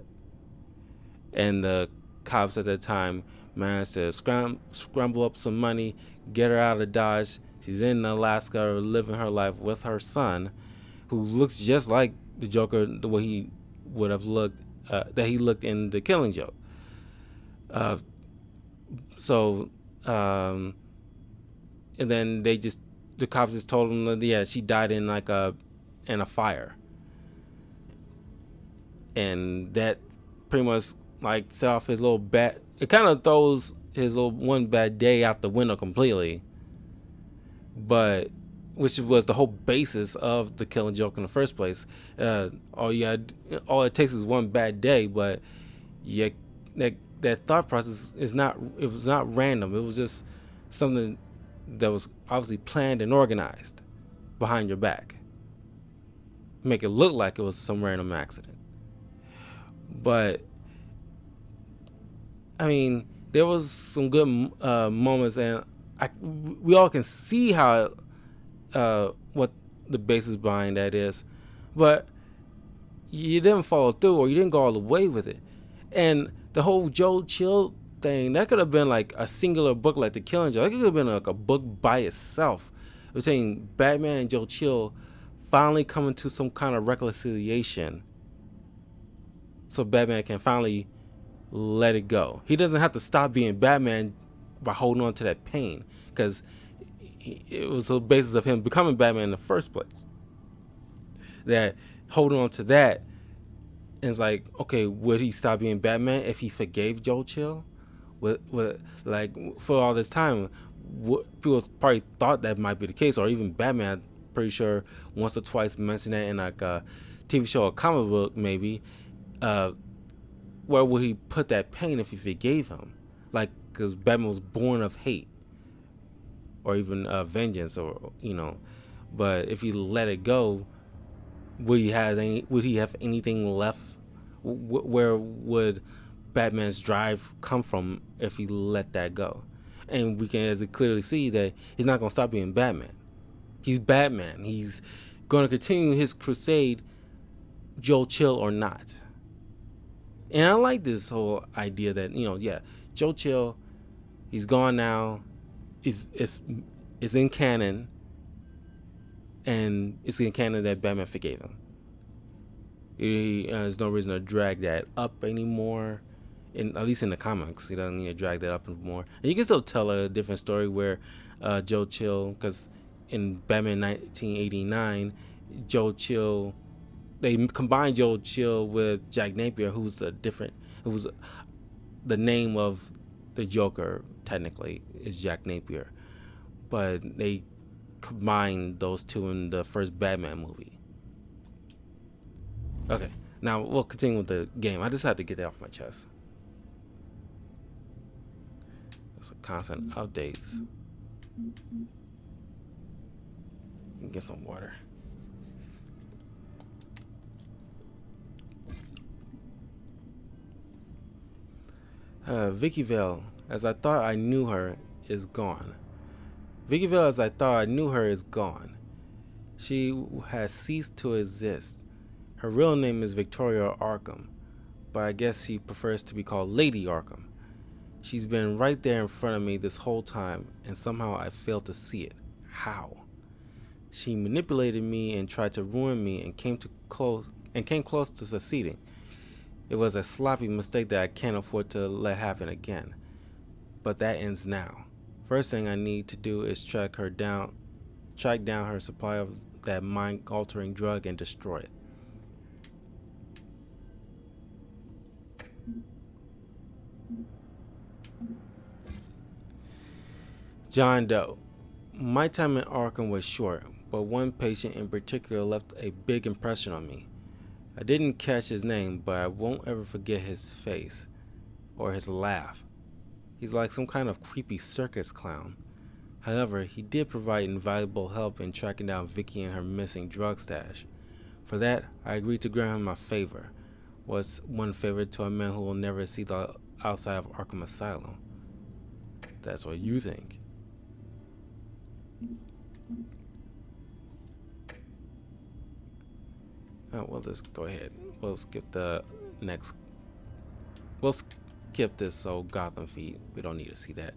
Speaker 1: And the cops at that time managed to scramble up some money, get her out of Dodge. She's in Alaska living her life with her son, who looks just like the Joker the way he would have looked, that he looked in The Killing Joke. And then the cops just told him that, yeah, she died in a fire. And that pretty much like set off his little bad, it kind of throws his little one bad day out the window completely. But which was the whole basis of The Killing Joke in the first place. All it takes is one bad day, but yeah, that thought process was not random. It was just something that was obviously planned and organized behind your back. Make it look like it was some random accident. But I mean, there was some good moments, and we all can see how what the basis behind that is, but you didn't follow through, or you didn't go all the way with it. And the whole Joe Chill thing, that could have been like a singular book like The Killing Joke. It could have been like a book by itself, between Batman and Joe Chill finally coming to some kind of reconciliation, so Batman can finally let it go. He doesn't have to stop being Batman by holding on to that pain, because it was the basis of him becoming Batman in the first place. That holding on to that, and it's like, okay, would he stop being Batman if he forgave Joe Chill? Like, for all this time, people probably thought that might be the case, or even Batman, pretty sure once or twice mentioned that in like a TV show or comic book maybe. Where would he put that pain if he forgave him? Like, because Batman was born of hate, or even vengeance, or But if he let it go, would he have anything left? Where would Batman's drive come from if he let that go? And we can clearly see that he's not gonna stop being Batman. He's Batman. He's gonna continue his crusade, Joe Chill or not. And I like this whole idea that Joe Chill, he's gone now. It's in canon, and it's in canon that Batman forgave him. There's no reason to drag that up anymore. At least in the comics, he doesn't need to drag that up anymore. And you can still tell a different story where Joe Chill, because in Batman 1989, Joe Chill, they combined Joe Chill with Jack Napier, who's the name of the Joker, technically, is Jack Napier. But they combined those two in the first Batman movie. Okay, now we'll continue with the game. I just had to get that off my chest. There's constant updates. Get some water. Vicky Vale, as I thought I knew her, is gone. Vicky Vale, as I thought I knew her, is gone. She has ceased to exist. Her real name is Victoria Arkham, but I guess she prefers to be called Lady Arkham. She's been right there in front of me this whole time, and somehow I failed to see it. How? She manipulated me and tried to ruin me, and came close to succeeding. It was a sloppy mistake that I can't afford to let happen again. But that ends now. First thing I need to do is track down her supply of that mind-altering drug and destroy it. John Doe. My time in Arkham was short, but one patient in particular left a big impression on me. I didn't catch his name, but I won't ever forget his face or his laugh. He's like some kind of creepy circus clown. However, he did provide invaluable help in tracking down Vicky and her missing drug stash. For that, I agreed to grant him my favor. What's one favor to a man who will never see the outside of Arkham Asylum? That's what you think. Oh, well, let's go ahead. We'll skip the next. We'll skip this old Gotham feed. We don't need to see that.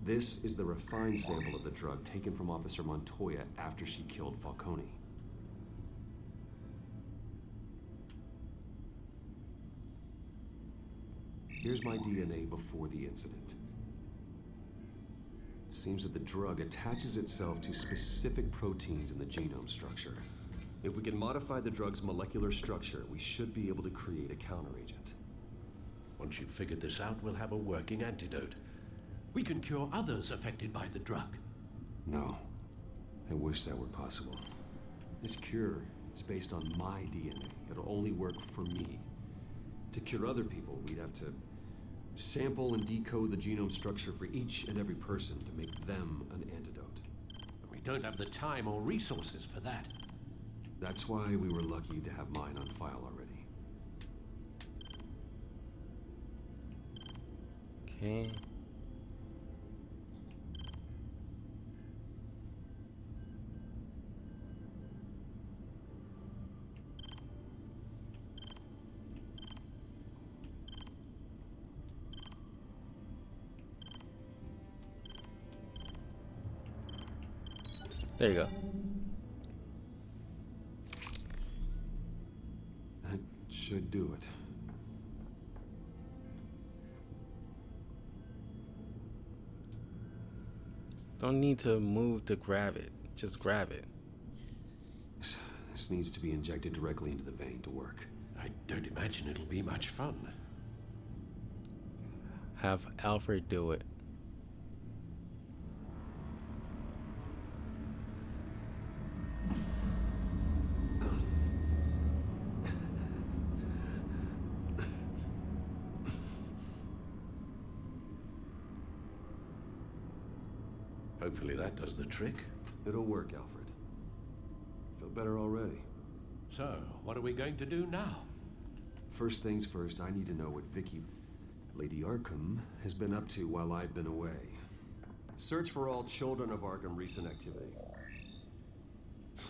Speaker 5: This is the refined sample of the drug taken from Officer Montoya after she killed Falcone. Here's my DNA before the incident. It seems that the drug attaches itself to specific proteins in the genome structure. If we can modify the drug's molecular structure, we should be able to create a counteragent.
Speaker 18: Once you've figured this out, we'll have a working antidote. We can cure others affected by the drug.
Speaker 5: No. I wish that were possible. This cure is based on my DNA. It'll only work for me. To cure other people, we'd have to sample and decode the genome structure for each and every person to make them an antidote.
Speaker 18: But we don't have the time or resources for that.
Speaker 5: That's why we were lucky to have mine on file already.
Speaker 1: Okay. There you go.
Speaker 5: That should do it.
Speaker 1: Don't need to move to grab it. Just grab it.
Speaker 5: This needs to be injected directly into the vein to work.
Speaker 18: I don't imagine it'll be much fun.
Speaker 1: Have Alfred do it.
Speaker 18: Hopefully that does the trick.
Speaker 5: It'll work, Alfred. Feel better already.
Speaker 18: So, what are we going to do now?
Speaker 5: First things first, I need to know what Vicky, Lady Arkham, has been up to while I've been away. Search for all children of Arkham recent activity.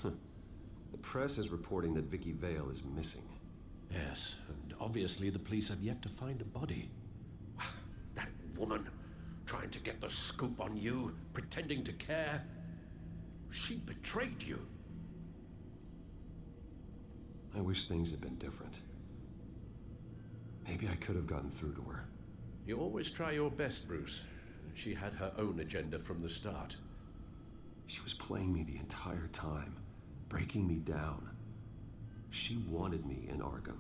Speaker 5: The press is reporting that Vicky Vale is missing.
Speaker 18: Yes, and obviously the police have yet to find a body. That woman, trying to get the scoop on you, pretending to care. She betrayed you.
Speaker 5: I wish things had been different. Maybe I could have gotten through to her.
Speaker 18: You always try your best, Bruce. She had her own agenda from the start.
Speaker 5: She was playing me the entire time, breaking me down. She wanted me in Arkham.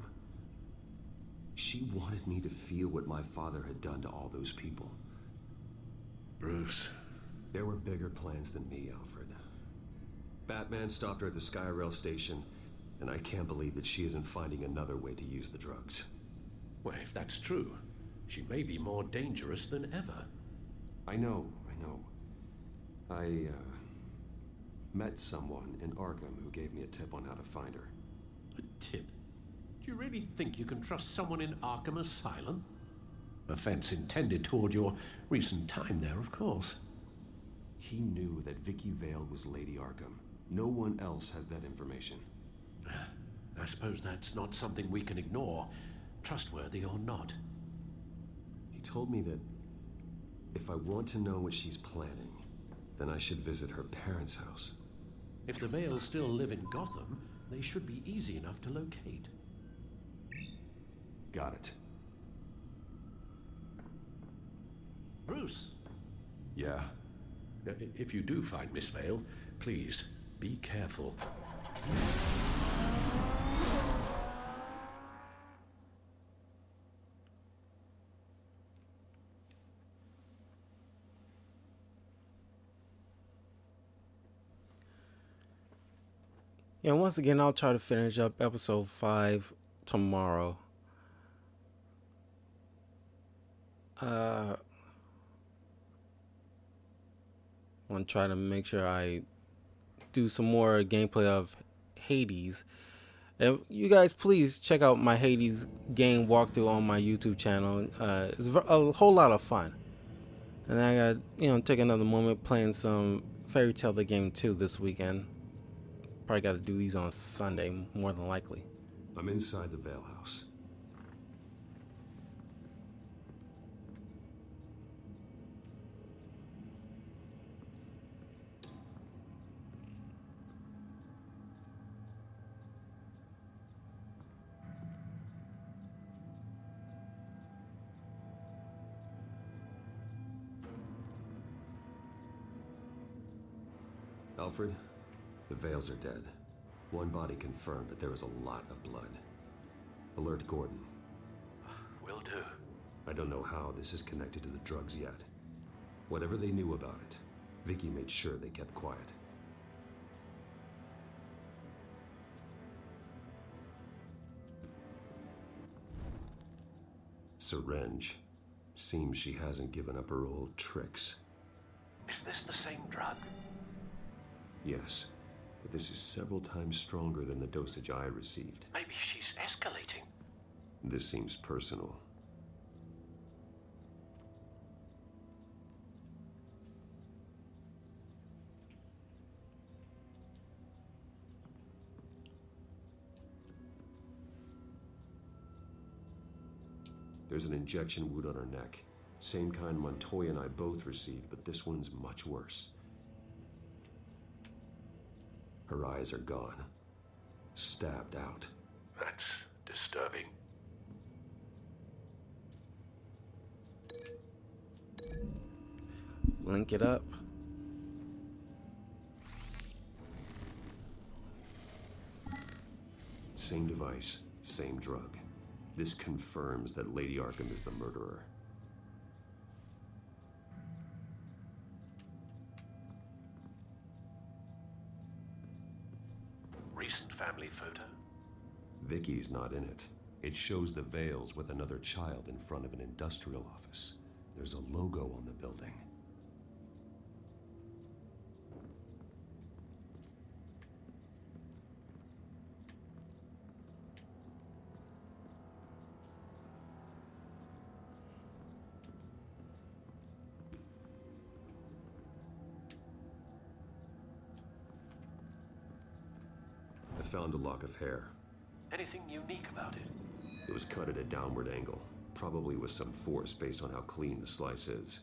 Speaker 5: She wanted me to feel what my father had done to all those people.
Speaker 18: Bruce.
Speaker 5: There were bigger plans than me, Alfred. Batman stopped her at the Skyrail station, and I can't believe that she isn't finding another way to use the drugs.
Speaker 18: Well, if that's true, she may be more dangerous than ever.
Speaker 5: I know. I met someone in Arkham who gave me a tip on how to find her.
Speaker 18: A tip? Do you really think you can trust someone in Arkham Asylum? Offense intended toward your recent time there, of course.
Speaker 5: He knew that Vicky Vale was Lady Arkham. No one else has that information.
Speaker 18: I suppose that's not something we can ignore, trustworthy or not.
Speaker 5: He told me that if I want to know what she's planning, then I should visit her parents' house.
Speaker 18: If the Vales still live in Gotham, they should be easy enough to locate.
Speaker 5: Got it.
Speaker 18: Bruce.
Speaker 5: Yeah?
Speaker 18: If you do find Miss Vale, please, be careful.
Speaker 1: Yeah, once again, I'll try to finish up episode 5 tomorrow. I want to try to make sure I do some more gameplay of Hades. And you guys, please check out my Hades game walkthrough on my YouTube channel. It's a whole lot of fun. And I got, take another moment playing some Fairy Tale the game too this weekend. Probably got to do these on Sunday, more than likely.
Speaker 5: I'm inside the Vale House. Alfred, the Vales are dead. One body confirmed, but there is a lot of blood. Alert Gordon.
Speaker 18: Will do.
Speaker 5: I don't know how this is connected to the drugs yet. Whatever they knew about it, Vicky made sure they kept quiet. Syringe. Seems she hasn't given up her old tricks.
Speaker 18: Is this the same drug?
Speaker 5: Yes, but this is several times stronger than the dosage I received.
Speaker 18: Maybe she's escalating.
Speaker 5: This seems personal. There's an injection wound on her neck. Same kind Montoya and I both received, but this one's much worse. Her eyes are gone. Stabbed out.
Speaker 18: That's disturbing.
Speaker 1: Link it up.
Speaker 5: Same device, same drug. This confirms that Lady Arkham is the murderer.
Speaker 18: Recent family photo?
Speaker 5: Vicky's not in it. It shows the Vales with another child in front of an industrial office. There's a logo on the building. I found a lock of hair.
Speaker 18: Anything unique about it?
Speaker 5: It was cut at a downward angle, probably with some force based on how clean the slice is.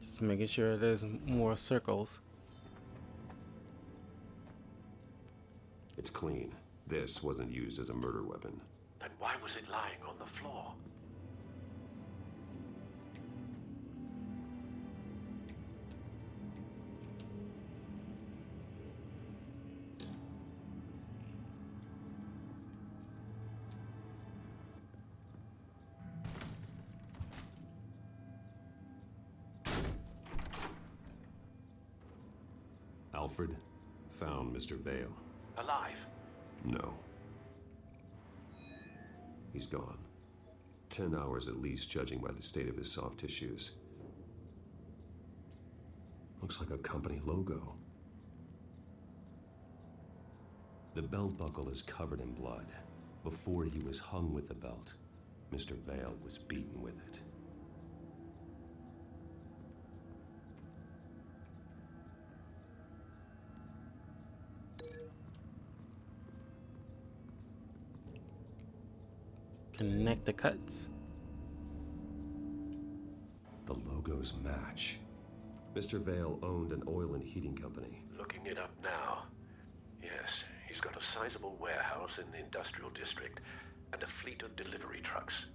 Speaker 1: Just making sure there's more circles.
Speaker 5: It's clean. This wasn't used as a murder weapon.
Speaker 18: Then why was it lying on the floor?
Speaker 5: Alfred found Mr. Vale.
Speaker 18: Alive?
Speaker 5: No. He's gone. 10 hours at least, judging by the state of his soft tissues. Looks like a company logo. The belt buckle is covered in blood. Before he was hung with the belt, Mr. Vale was beaten with it.
Speaker 1: Connect the cuts.
Speaker 5: The logos match. Mr. Vale owned an oil and heating company.
Speaker 18: Looking it up now. Yes, he's got a sizable warehouse in the industrial district and a fleet of delivery trucks.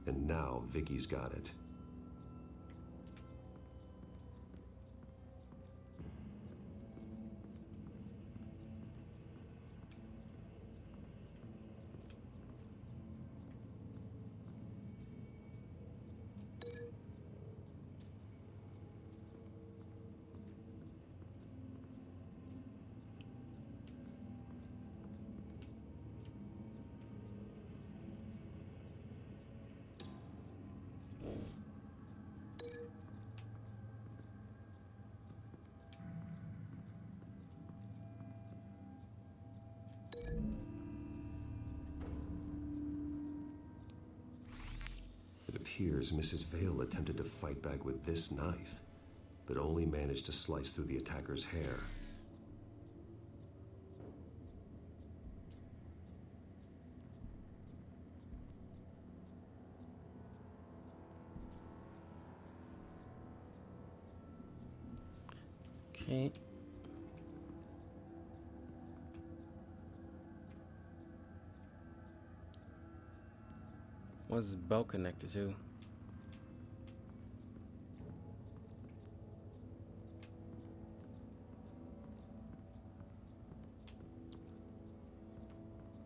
Speaker 5: And now Vicky's got it. It appears Mrs. Vale attempted to fight back with this knife, but only managed to slice through the attacker's hair.
Speaker 1: Okay. What's the belt connected to?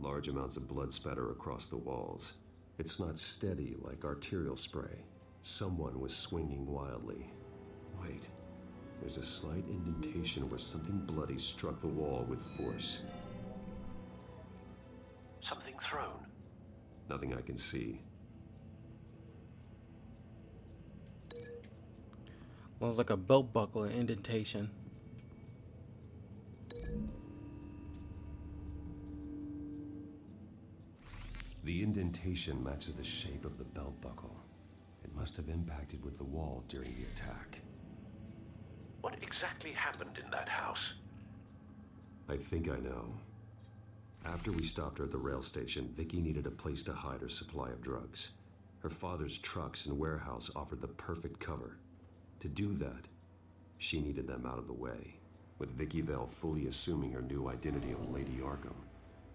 Speaker 5: Large amounts of blood spatter across the walls. It's not steady like arterial spray. Someone was swinging wildly. Wait, there's a slight indentation where something bloody struck the wall with force.
Speaker 18: Something thrown?
Speaker 5: Nothing I can see.
Speaker 1: Looks like a belt buckle and indentation.
Speaker 5: The indentation matches the shape of the belt buckle. It must have impacted with the wall during the attack.
Speaker 18: What exactly happened in that house?
Speaker 5: I think I know. After we stopped her at the rail station, Vicky needed a place to hide her supply of drugs. Her father's trucks and warehouse offered the perfect cover. To do that, she needed them out of the way, with Vicky Vale fully assuming her new identity of Lady Arkham.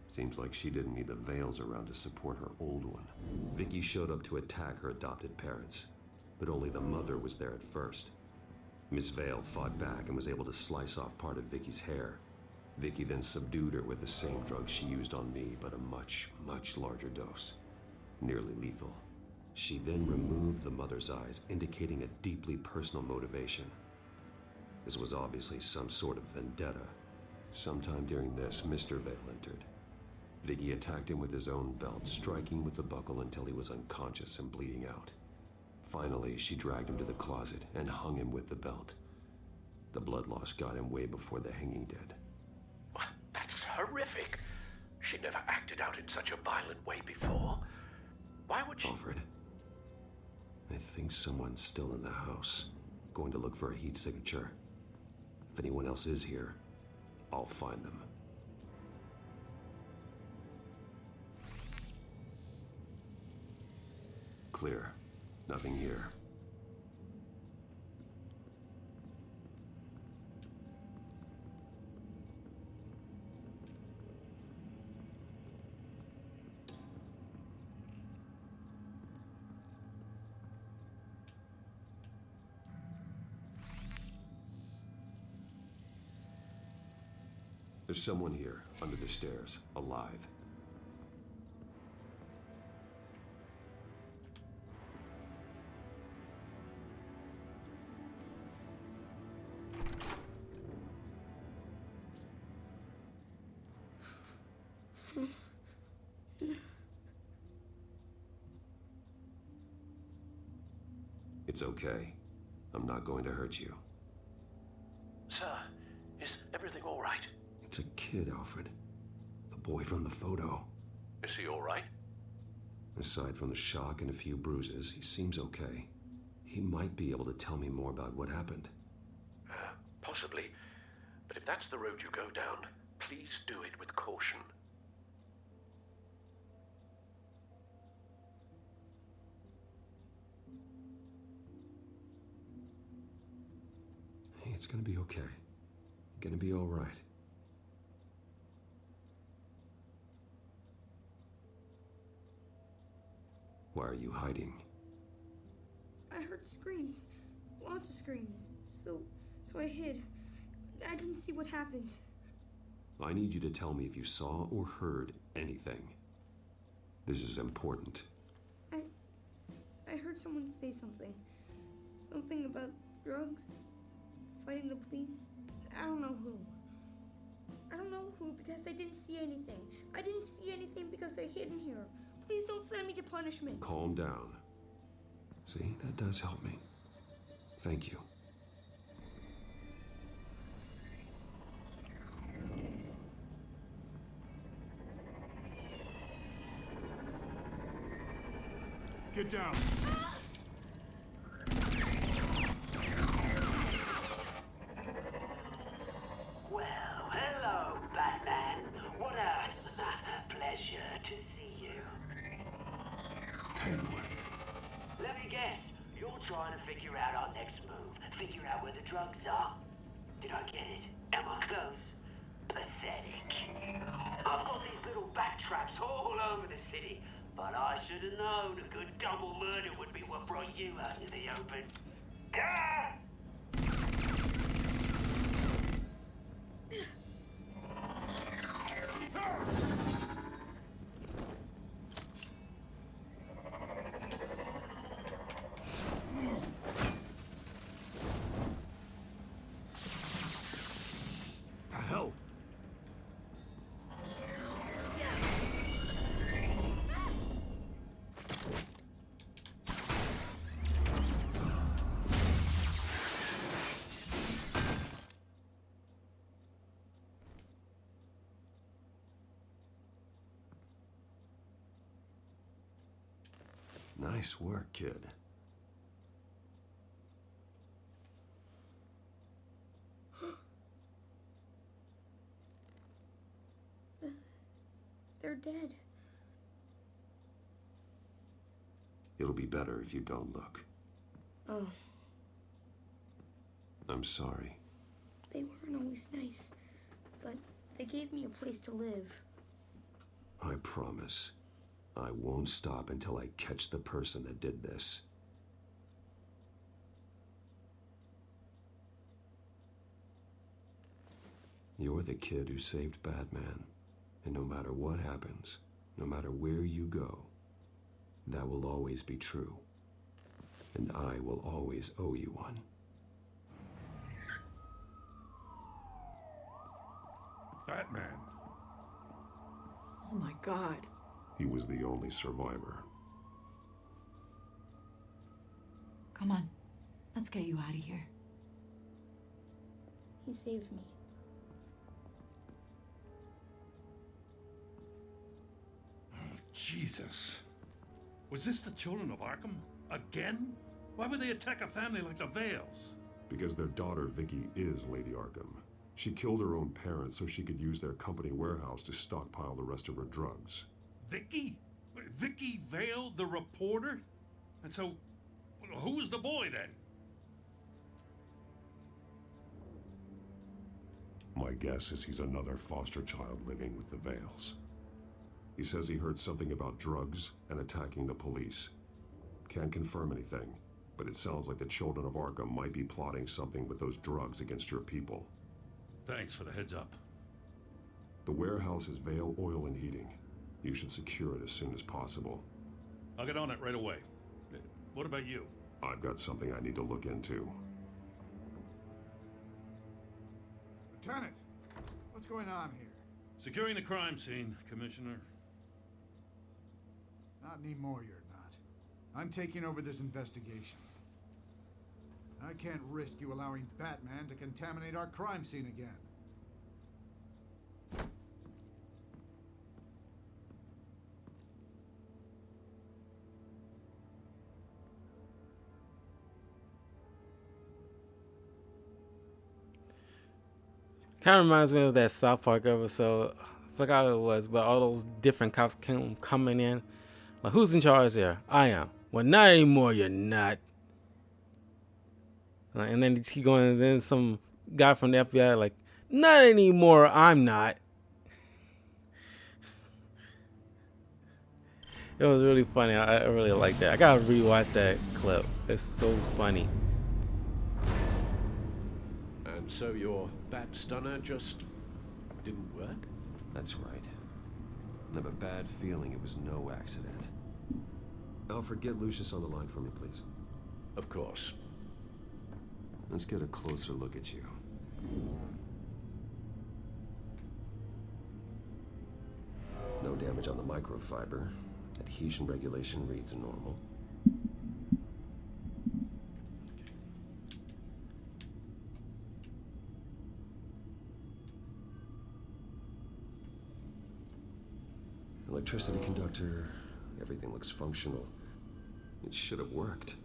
Speaker 5: Seems like she didn't need the Vales around to support her old one. Vicky showed up to attack her adopted parents, but only the mother was there at first. Miss Vale fought back and was able to slice off part of Vicky's hair. Vicky then subdued her with the same drug she used on me, but a much, much larger dose. Nearly lethal. She then removed the mother's eyes, indicating a deeply personal motivation. This was obviously some sort of vendetta. Sometime during this, Mr. Vale entered. Vicky attacked him with his own belt, striking with the buckle until he was unconscious and bleeding out. Finally, she dragged him to the closet and hung him with the belt. The blood loss got him way before the hanging did.
Speaker 18: That's horrific. She never acted out in such a violent way before. Why would she...
Speaker 5: Alfred, I think someone's still in the house. Going to look for a heat signature. If anyone else is here, I'll find them. Clear. Nothing here. There's someone here, under the stairs, alive. It's okay. I'm not going to hurt you.
Speaker 18: Sir, is everything all right?
Speaker 5: It's a kid, Alfred. The boy from the photo.
Speaker 18: Is he all right?
Speaker 5: Aside from the shock and a few bruises, he seems okay. He might be able to tell me more about what happened.
Speaker 18: Possibly. But if that's the road you go down, please do it with caution.
Speaker 5: Hey, it's gonna be okay. Gonna be all right. Why are you hiding?
Speaker 19: I heard screams. Lots of screams. So I hid. I didn't see what happened.
Speaker 5: I need you to tell me if you saw or heard anything. This is important.
Speaker 19: I heard someone say something. Something about drugs, fighting the police. I don't know who. I don't know who because I didn't see anything. I didn't see anything because I hid in here. Please don't send me to punishment.
Speaker 5: Calm down. See, that does help me. Thank you.
Speaker 14: Get down.
Speaker 12: Well, hello, Batman. What a pleasure to see you. Let me guess, you're trying to figure out our next move. Figure out where the drugs are. Did I get it? Am I close? Pathetic. I've got these little bat traps all over the city, but I should have known a good double murder would be what brought you out into the open. Ah!
Speaker 5: The hell? Nice work, kid.
Speaker 19: They're dead.
Speaker 5: It'll be better if you don't look.
Speaker 19: Oh,
Speaker 5: I'm sorry.
Speaker 19: they weren't always nice, but they gave me a place to live.
Speaker 5: I promise. I won't stop until I catch the person that did this. You're the kid who saved Batman. And no matter what happens, no matter where you go, that will always be true. And I will always owe you one.
Speaker 17: Batman.
Speaker 4: Oh my God.
Speaker 5: He was the only survivor.
Speaker 4: Come on. Let's get you out of here.
Speaker 19: He saved me.
Speaker 17: Jesus. Was this the children of Arkham? Again? Why would they attack a family like the Vales?
Speaker 5: Because their daughter, Vicky, is Lady Arkham. She killed her own parents so she could use their company warehouse to stockpile the rest of her drugs.
Speaker 17: Vicky? Vicky Vale, the reporter? And so, who was the boy then?
Speaker 5: My guess is he's another foster child living with the Vales. He says he heard something about drugs and attacking the police. Can't confirm anything, but it sounds like the children of Arkham might be plotting something with those drugs against your people.
Speaker 17: Thanks for the heads up.
Speaker 5: The warehouse is Vale Oil and Heating. You should secure it as soon as possible.
Speaker 17: I'll get on it right away. What about you?
Speaker 5: I've got something I need to look into.
Speaker 14: Lieutenant, what's going on here?
Speaker 17: Securing the crime scene, Commissioner.
Speaker 14: Not anymore, you're not. I'm taking over this investigation. I can't risk you allowing Batman to contaminate our crime scene again.
Speaker 1: Kind of reminds me of that South Park episode. I forgot what it was, but all those different cops coming in. Like, who's in charge here? I am. Well, not anymore, you're not. And then he going, and then some guy from the FBI, like, not anymore, I'm not. It was really funny. I really like that. I gotta rewatch that clip. It's so funny.
Speaker 18: And so your bat stunner just didn't work?
Speaker 5: That's right. I have a bad feeling it was no accident. Alfred, get Lucius on the line for me, please.
Speaker 18: Of course.
Speaker 5: Let's get a closer look at you. No damage on the microfiber. Adhesion regulation reads normal. Electricity conductor, everything looks functional. It should have worked.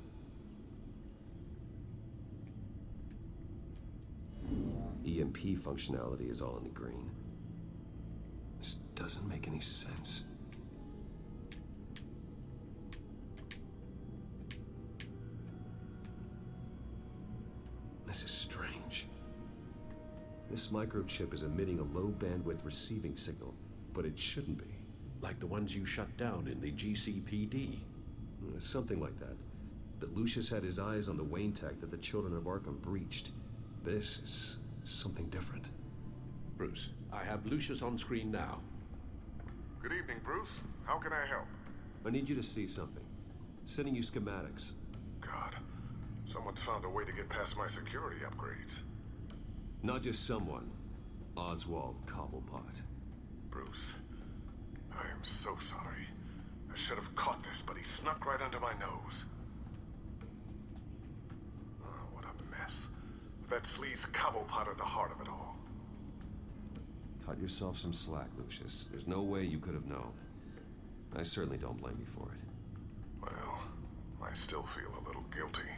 Speaker 5: EMP functionality is all in the green. This doesn't make any sense. This is strange. This microchip is emitting a low bandwidth receiving signal, but it shouldn't be.
Speaker 18: Like the ones you shut down in the GCPD.
Speaker 5: Something like that. But Lucius had his eyes on the Wayne tech that the children of Arkham breached. This is something different.
Speaker 18: Bruce, I have Lucius on screen now.
Speaker 3: Good evening, Bruce. How can I help?
Speaker 5: I need you to see something. Sending you schematics.
Speaker 3: God, someone's found a way to get past my security upgrades.
Speaker 5: Not just someone. Oswald Cobblepot.
Speaker 3: Bruce, I am so sorry. I should have caught this, but he snuck right under my nose. Oh, what a mess. That sleaze Cobblepot at the heart of it all.
Speaker 5: Cut yourself some slack, Lucius. There's no way you could have known. I certainly don't blame you for it.
Speaker 3: Well, I still feel a little guilty.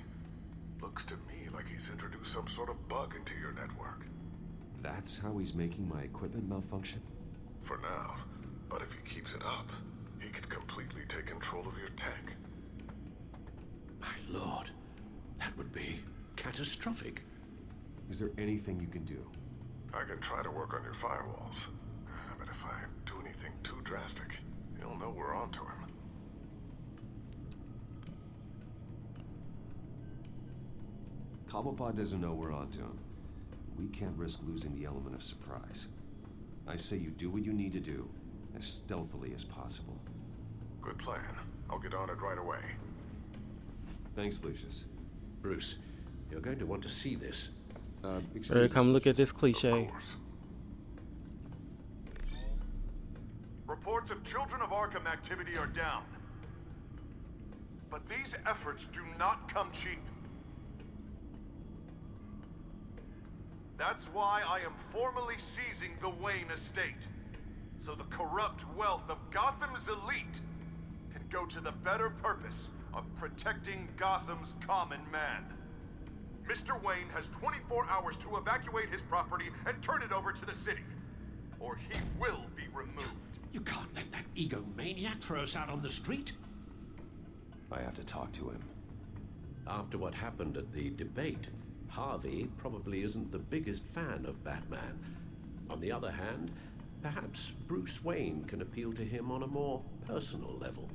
Speaker 3: Looks to me like he's introduced some sort of bug into your network.
Speaker 5: That's how he's making my equipment malfunction?
Speaker 3: For now. But if he keeps it up, he could completely take control of your tech.
Speaker 18: My lord, that would be catastrophic.
Speaker 5: Is there anything you can do?
Speaker 3: I can try to work on your firewalls. But if I do anything too drastic, he'll know we're onto him.
Speaker 5: Cobblepot doesn't know we're onto him. We can't risk losing the element of surprise. I say you do what you need to do, as stealthily as possible.
Speaker 3: Good plan. I'll get on it right away.
Speaker 5: Thanks, Lucius.
Speaker 18: Bruce, you're going to want to see this.
Speaker 1: Ready to come look at this cliche.
Speaker 3: Reports of Children of Arkham activity are down. But these efforts do not come cheap. That's why I am formally seizing the Wayne estate, so the corrupt wealth of Gotham's elite can go to the better purpose of protecting Gotham's common man. Mr. Wayne has 24 hours to evacuate his property and turn it over to the city, or he will be removed.
Speaker 18: You can't let that egomaniac throw us out on the street.
Speaker 5: I have to talk to him.
Speaker 18: After what happened at the debate, Harvey probably isn't the biggest fan of Batman. On the other hand, perhaps Bruce Wayne can appeal to him on a more personal level.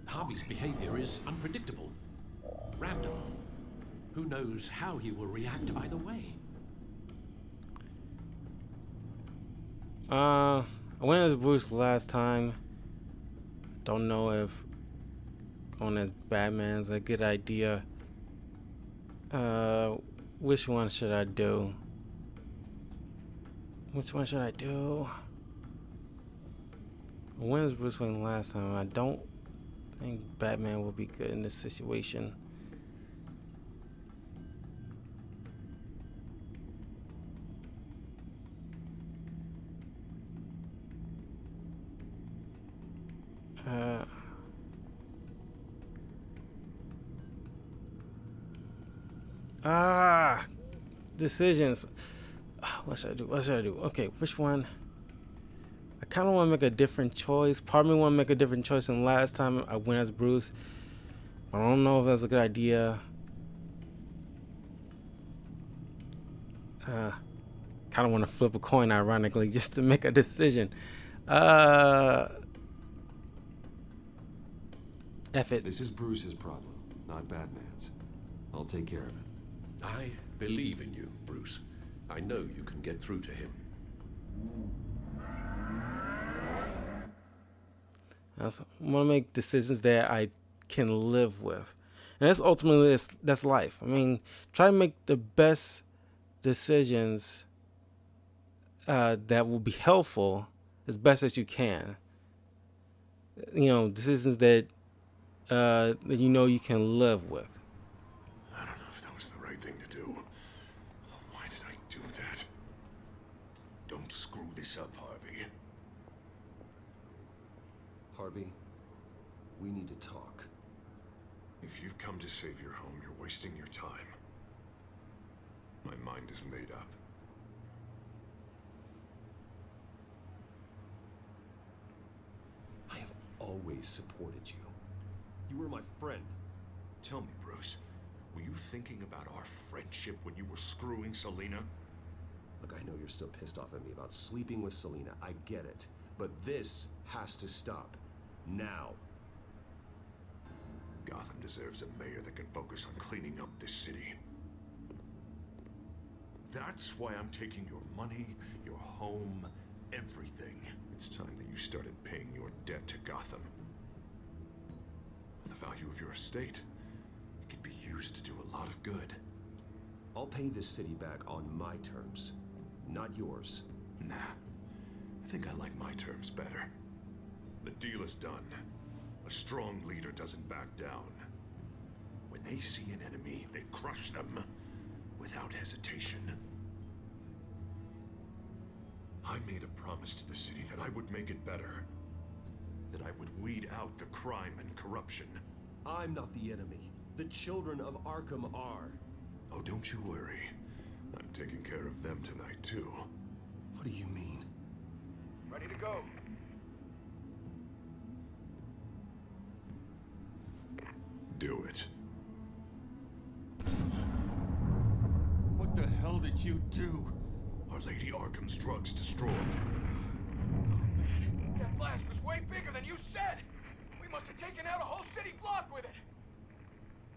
Speaker 18: Harvey's behavior is unpredictable, random. Who knows how he will react either way?
Speaker 1: I went as Bruce last time. Don't know if going as Batman's a good idea. Which one should I do? Which one should I do? I went as Bruce Wayne last time. I don't think Batman will be good in this situation. Decisions. What should I do? What should I do? Okay, which one? I kind of want to make a different choice. Part of me want to make a different choice than last time I went as Bruce. I don't know if that's a good idea. Kind of want to flip a coin, ironically, just to make a decision. F it.
Speaker 5: This is Bruce's problem, not Batman's. I'll take care of it.
Speaker 18: I believe in you, Bruce. I know you can get through to him.
Speaker 1: I want to make decisions that I can live with, and that's ultimately that's life. I mean, try to make the best decisions that will be helpful as best as you can. You know, decisions that that you know you can live with.
Speaker 3: I don't know if that was the right thing to do. Why did I do that? Don't screw this up, Harvey.
Speaker 5: Harvey, we need to talk.
Speaker 3: If you've come to save your home, you're wasting your time. My mind is made up.
Speaker 5: I have always supported you. You were my friend.
Speaker 3: Tell me, Bruce, were you thinking about our friendship when you were screwing Selina?
Speaker 5: Look, I know you're still pissed off at me about sleeping with Selina. I get it. But this has to stop. Now.
Speaker 3: Gotham deserves a mayor that can focus on cleaning up this city. That's why I'm taking your money, your home, everything. It's time that you started paying your debt to Gotham. The value of your estate, it could be used to do a lot of good.
Speaker 5: I'll pay this city back on my terms, not yours.
Speaker 3: Nah, I think I like my terms better. The deal is done. A strong leader doesn't back down. When they see an enemy, they crush them without hesitation. I made a promise to the city that I would make it better. That I would weed out the crime and corruption.
Speaker 5: I'm not the enemy. The children of Arkham are.
Speaker 3: Oh, don't you worry. I'm taking care of them tonight, too.
Speaker 5: What do you mean?
Speaker 10: Ready to go.
Speaker 3: Do it.
Speaker 10: What the hell did you do?
Speaker 3: Our Lady Arkham's drugs destroyed.
Speaker 10: That blast was way bigger than you said! We must have taken out a whole city block with it!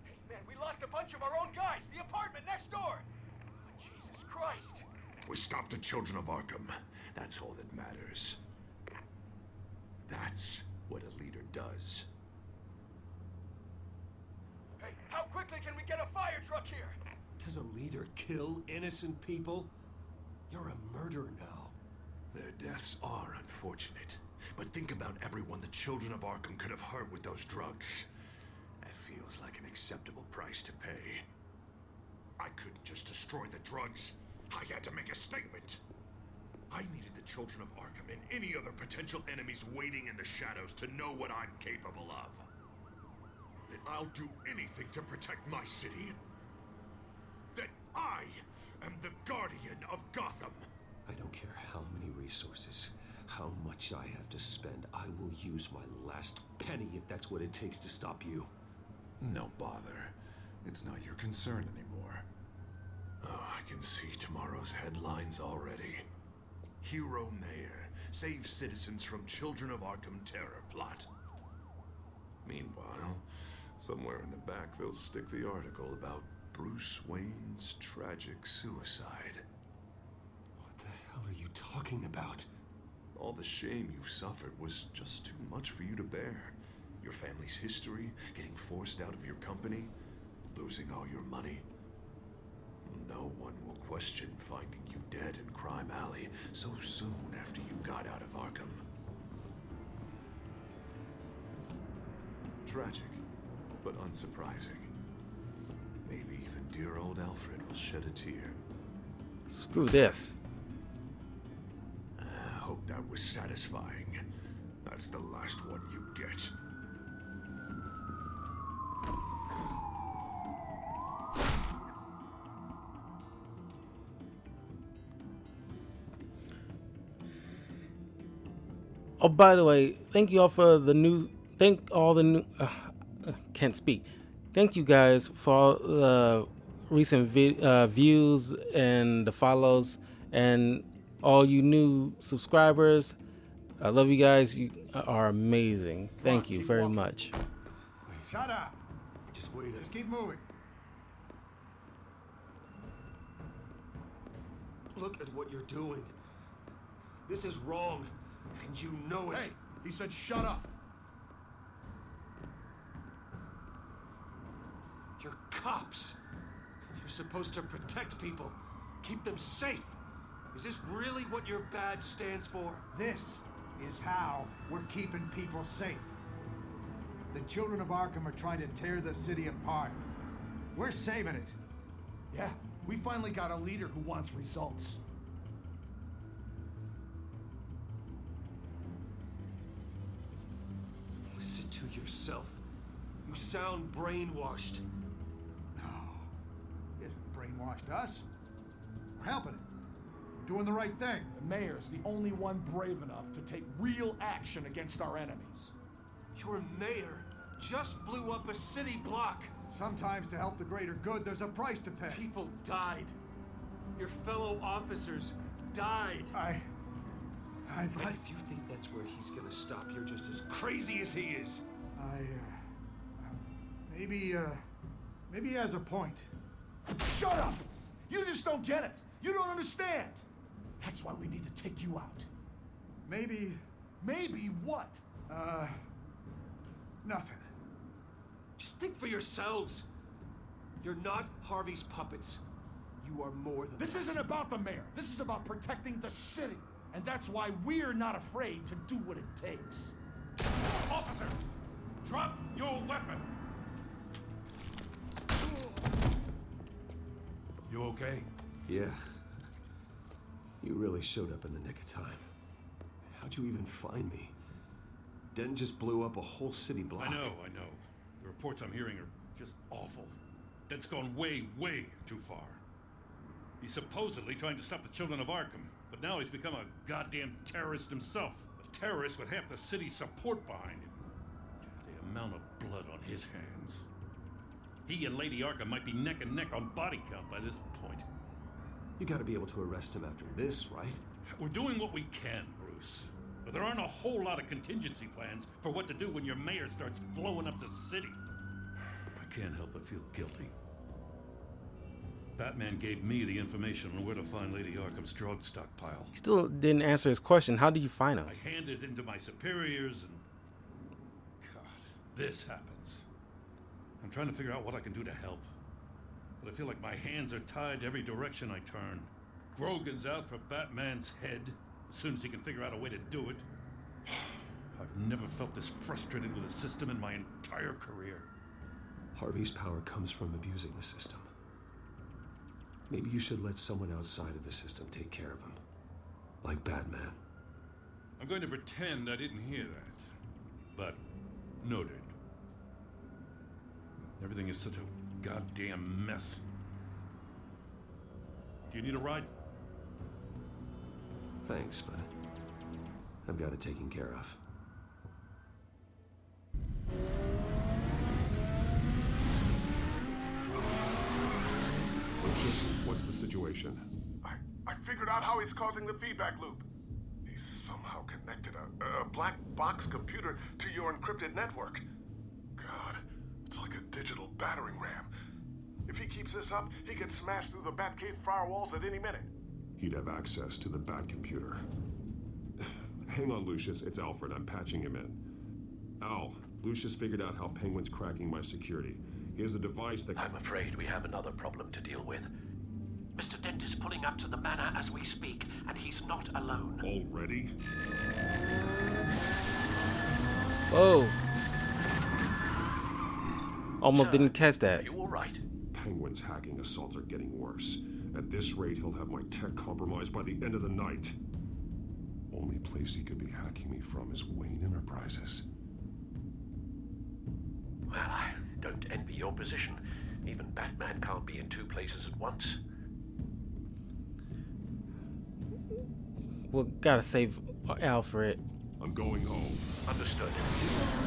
Speaker 10: Hey, man, we lost a bunch of our own guys! The apartment next door! Jesus Christ!
Speaker 3: We stopped the children of Arkham. That's all that matters. That's what a leader does.
Speaker 10: Hey, how quickly can we get a fire truck here?
Speaker 5: Does a leader kill innocent people? You're a murderer now.
Speaker 3: Their deaths are unfortunate. But think about everyone the children of Arkham could have hurt with those drugs. That feels like an acceptable price to pay. I couldn't just destroy the drugs. I had to make a statement. I needed the children of Arkham and any other potential enemies waiting in the shadows to know what I'm capable of. That I'll do anything to protect my city. That I am the guardian of Gotham.
Speaker 5: I don't care how many resources, how much I have to spend. I will use my last penny if that's what it takes to stop you.
Speaker 3: No bother. It's not your concern anymore. Oh, I can see tomorrow's headlines already. Hero Mayor saves citizens from Children of Arkham terror plot. Meanwhile, somewhere in the back they'll stick the article about Bruce Wayne's tragic suicide.
Speaker 5: What the hell are you talking about?
Speaker 3: All the shame you've suffered was just too much for you to bear. Your family's history, getting forced out of your company, losing all your money. No one will question finding you dead in Crime Alley so soon after you got out of Arkham. Tragic, but unsurprising. Maybe even dear old Alfred will shed a tear.
Speaker 1: Screw this.
Speaker 3: I hope that was satisfying. That's the last one you get.
Speaker 1: Oh, by the way, thank you all for the new. Thank all the new. Can't speak. Thank you guys for all the recent views and the follows, and all you new subscribers. I love you guys. You are amazing. Thank you very much.
Speaker 14: Shut up.
Speaker 8: Just wait.
Speaker 14: Just keep moving.
Speaker 8: Look at what you're doing. This is wrong, and you know it.
Speaker 14: Hey, he said shut up.
Speaker 8: You're cops. You're supposed to protect people, keep them safe. Is this really what your badge stands for?
Speaker 14: This is how we're keeping people safe. The children of Arkham are trying to tear the city apart. We're saving it. Yeah, we finally got a leader who wants results.
Speaker 8: Listen to yourself. You sound brainwashed.
Speaker 14: No, he hasn't brainwashed us. We're helping him. We're doing the right thing.
Speaker 20: The mayor's the only one brave enough to take real action against our enemies.
Speaker 8: Your mayor just blew up a city block.
Speaker 14: Sometimes to help the greater good, there's a price to pay.
Speaker 8: People died. Your fellow officers died. And if you think that's where he's gonna stop, you're just as crazy as he is.
Speaker 14: Maybe he has a point.
Speaker 20: Shut up! You just don't get it. You don't understand. That's why we need to take you out.
Speaker 14: Maybe
Speaker 20: what?
Speaker 14: Nothing.
Speaker 8: Just think for yourselves. You're not Harvey's puppets. You are more than
Speaker 20: This
Speaker 8: that.
Speaker 20: isn't about the mayor. This is about protecting the city. And that's why we're not afraid to do what it takes.
Speaker 17: Officer, drop your weapon. You okay?
Speaker 5: Yeah. You really showed up in the nick of time. How'd you even find me? Den just blew up a whole city block.
Speaker 17: I know. The reports I'm hearing are just awful. That's gone way, way too far. He's supposedly trying to stop the children of Arkham, but now he's become a goddamn terrorist himself. A terrorist with half the city's support behind him. The amount of blood on his hands. He and Lady Arkham might be neck and neck on body count by this point.
Speaker 5: You gotta be able to arrest him after this, right?
Speaker 17: We're doing what we can, Bruce. But there aren't a whole lot of contingency plans for what to do when your mayor starts blowing up the city. I can't help but feel guilty. Batman gave me the information on where to find Lady Arkham's drug stockpile.
Speaker 1: He still didn't answer his question. How did you find him?
Speaker 17: I handed it into my superiors and... God, this happens. I'm trying to figure out what I can do to help. But I feel like my hands are tied every direction I turn. Grogan's out for Batman's head as soon as he can figure out a way to do it. I've never felt this frustrated with the system in my entire career.
Speaker 5: Harvey's power comes from abusing the system. Maybe you should let someone outside of the system take care of him. Like Batman.
Speaker 17: I'm going to pretend I didn't hear that. But noted. Everything is such a goddamn mess. Do you need a ride?
Speaker 5: Thanks, but I've got it taken care of.
Speaker 6: Lucius, what's the situation? I figured out how he's causing the feedback loop. He's somehow connected a black box computer to your encrypted network. God, it's like a digital battering ram. If he keeps this up, he can smash through the Batcave firewalls at any minute.
Speaker 21: He'd have access to the Bat computer. Hang on, Lucius. It's Alfred. I'm patching him in. Al, Lucius figured out how Penguin's cracking my security. He has a device that...
Speaker 18: I'm afraid we have another problem to deal with. Mr. Dent is pulling up to the manor as we speak, and he's not alone.
Speaker 21: Already?
Speaker 1: Whoa. Almost didn't catch that.
Speaker 18: Are you all right?
Speaker 21: Penguin's hacking assaults are getting worse. At this rate, he'll have my tech compromised by the end of the night. Only place he could be hacking me from is Wayne Enterprises.
Speaker 18: Well, I don't envy your position. Even Batman can't be in two places at once.
Speaker 1: We gotta save Alfred.
Speaker 21: I'm going home.
Speaker 18: Understood.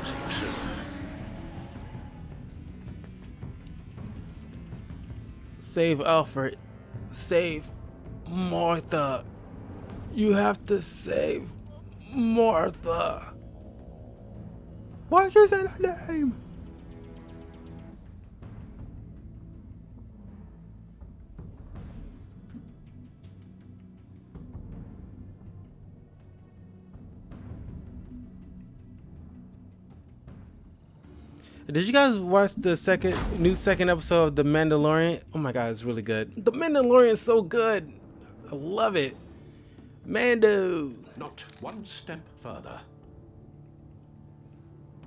Speaker 18: See you soon.
Speaker 1: Save Alfred. Save Martha. You have to save Martha. Why'd you say that name? Did you guys watch the second episode of The Mandalorian? Oh my god, it's really good. The Mandalorian is so good. I love it. Mando.
Speaker 18: Not one step further.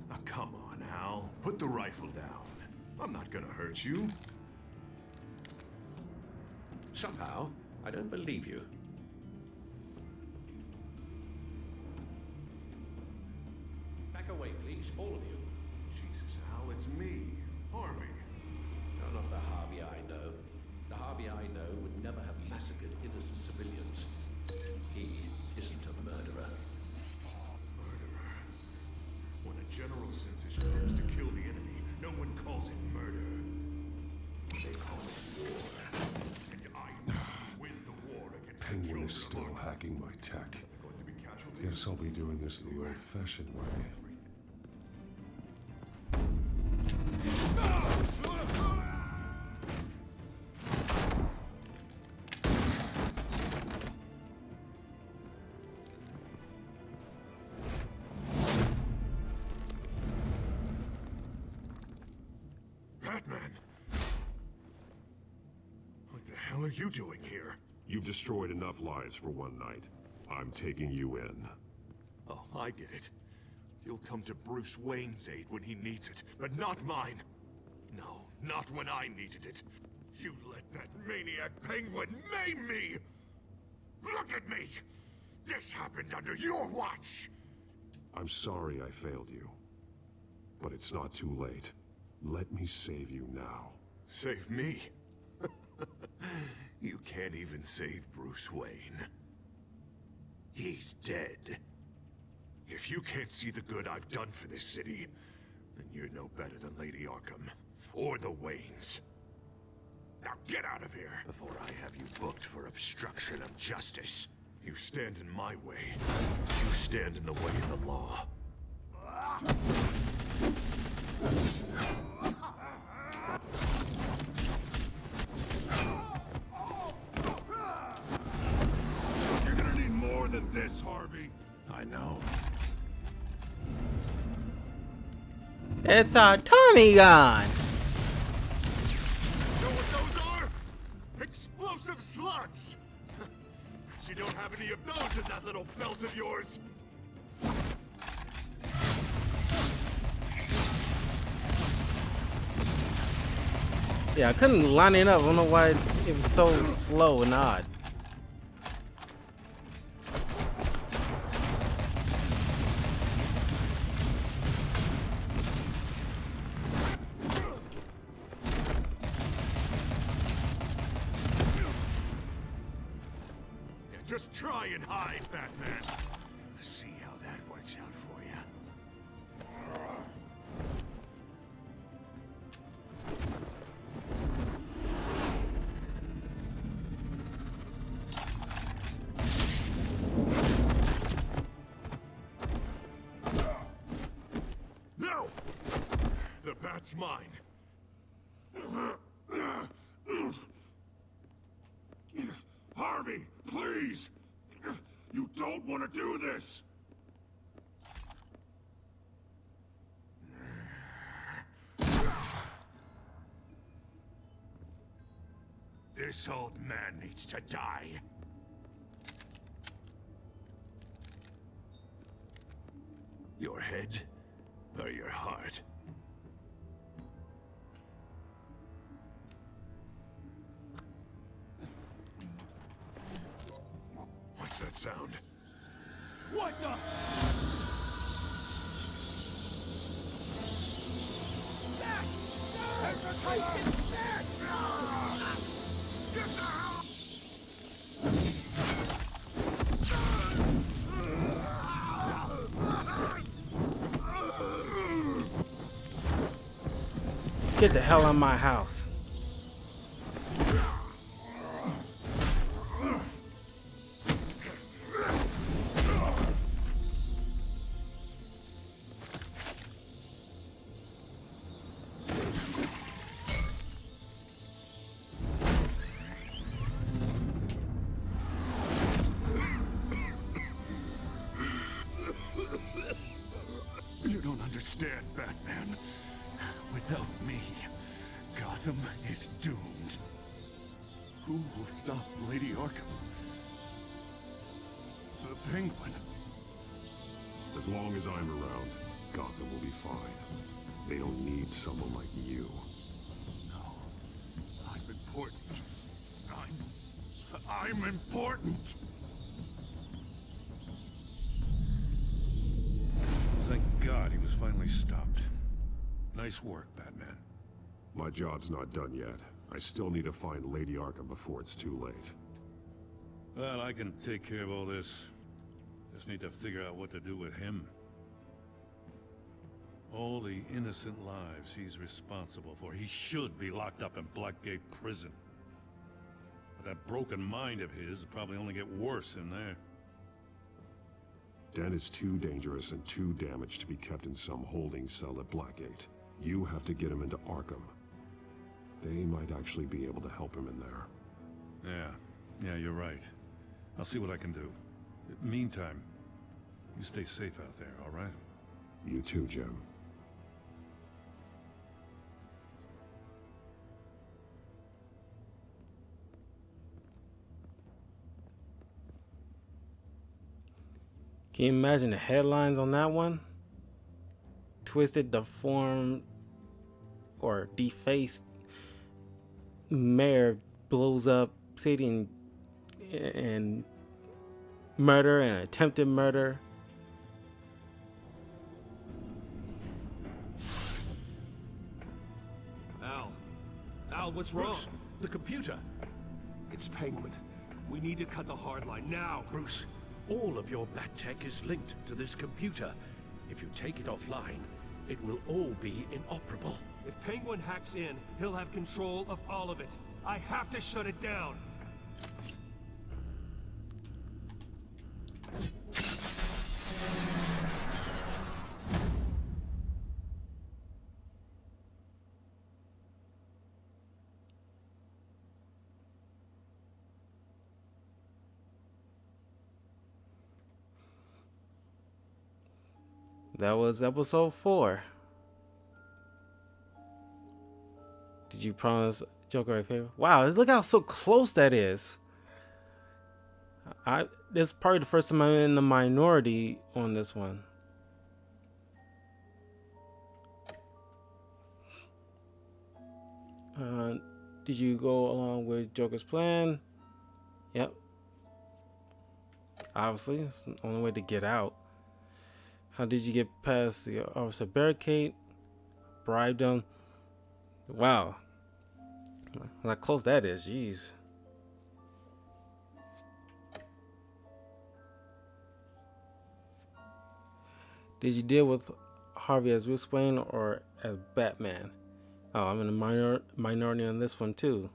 Speaker 3: Now, come on, Al. Put the rifle down. I'm not gonna hurt you.
Speaker 18: Somehow, I don't believe you. Back away, please, all of you.
Speaker 3: Jesus, Al, it's me, Harvey.
Speaker 18: You're not the Harvey I know. The Harvey I know would never have massacred innocent civilians. He isn't a murderer.
Speaker 3: Murderer. When a general sends his troops to kill the enemy, no one calls it murder. They call it war. And I win the war against
Speaker 21: Penguin is still hacking my tech. Guess I'll be doing this the old-fashioned way.
Speaker 3: Batman! What the hell are you doing here?
Speaker 21: You've destroyed enough lives for one night. I'm taking you in.
Speaker 3: Oh, I get it. You'll come to Bruce Wayne's aid when he needs it, but not mine. No, not when I needed it. You let that maniac Penguin maim me! Look at me! This happened under your watch!
Speaker 21: I'm sorry I failed you. But it's not too late. Let me save you now.
Speaker 3: Save me? You can't even save Bruce Wayne. He's dead. If you can't see the good I've done for this city, then you're no better than Lady Arkham. Or the Waynes. Now get out of here before I have you booked for obstruction of justice. You stand in my way. You stand in the way of the law.
Speaker 6: You're gonna need more than this, Harvey.
Speaker 3: I know.
Speaker 1: It's a Tommy gun.
Speaker 3: Know what those are? Explosive slugs! But you don't have any of those in that little belt of yours.
Speaker 1: Yeah, I couldn't line it up. I don't know why it was so slow and odd.
Speaker 3: Just try and hide, Batman. See how that works out for you. No! The bat's mine.
Speaker 6: Harvey, please! You don't want to do this!
Speaker 3: This old man needs to die. Your head or your heart? What's that sound?
Speaker 6: What the?
Speaker 1: Get the hell out of my house.
Speaker 3: You don't understand, Batman.
Speaker 20: Help me. Gotham is doomed. Who will stop Lady Arkham? The Penguin.
Speaker 21: As long as I'm around, Gotham will be fine. They don't need someone like you.
Speaker 20: No. I'm important. I'm important.
Speaker 17: Thank God he was finally stopped. Nice work, Batman.
Speaker 21: My job's not done yet. I still need to find Lady Arkham before it's too late.
Speaker 17: Well, I can take care of all this. Just need to figure out what to do with him. All the innocent lives he's responsible for. He should be locked up in Blackgate Prison. But that broken mind of his will probably only get worse in there.
Speaker 21: Den is too dangerous and too damaged to be kept in some holding cell at Blackgate. You have to get him into Arkham. They might actually be able to help him in there.
Speaker 17: Yeah, you're right. I'll see what I can do. Meantime, you stay safe out there, all right?
Speaker 21: You too, Jim.
Speaker 1: Can you imagine the headlines on that one? Twisted, deformed, or defaced mayor blows up city and murder and attempted murder.
Speaker 15: Al, what's wrong?
Speaker 18: Bruce, the computer.
Speaker 15: It's Penguin. We need to cut the hard line now.
Speaker 18: Bruce, all of your bat tech is linked to this computer. If you take it offline, it will all be inoperable.
Speaker 15: If Penguin hacks in, he'll have control of all of it. I have to shut it down.
Speaker 1: That was episode 4. Did you promise Joker a favor? Wow, look how so close that is. This is probably the first time I'm in the minority on this one. Did you go along with Joker's plan? Yep. Obviously, it's the only way to get out. How did you get past the officer barricade? Bribed them? Wow. How close that is, jeez. Did you deal with Harvey as Bruce Wayne or as Batman? Oh, I'm in a minority on this one too.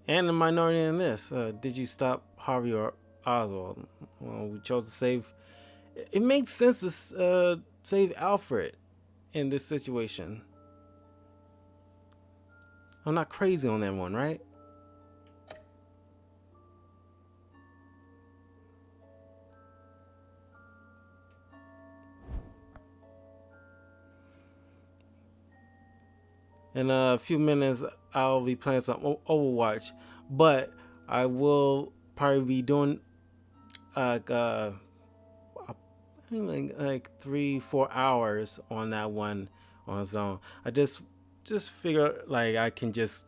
Speaker 1: And a minority in this. Did you stop Harvey or Oswald? Well, we chose to save. It makes sense to save Alfred in this situation. I'm not crazy on that one, right? In a few minutes, I'll be playing some Overwatch, but I will probably be doing like 3-4 hours on that one on its own. I just figure like I can just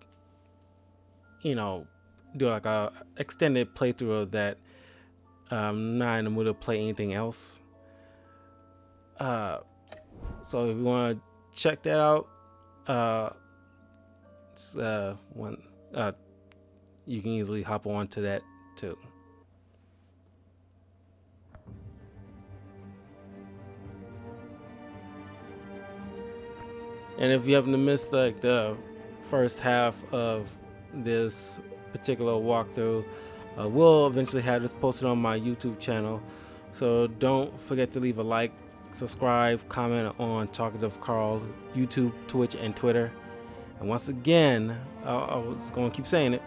Speaker 1: do like a extended playthrough of that. I'm not in the mood to play anything else. So if you want to check that out, you can easily hop on to that too. And if you haven't missed like the first half of this particular walkthrough, we'll eventually have this posted on my YouTube channel. So don't forget to leave a like, subscribe, comment on Talkative Carl, YouTube, Twitch, and Twitter. And once again, I was going to keep saying it.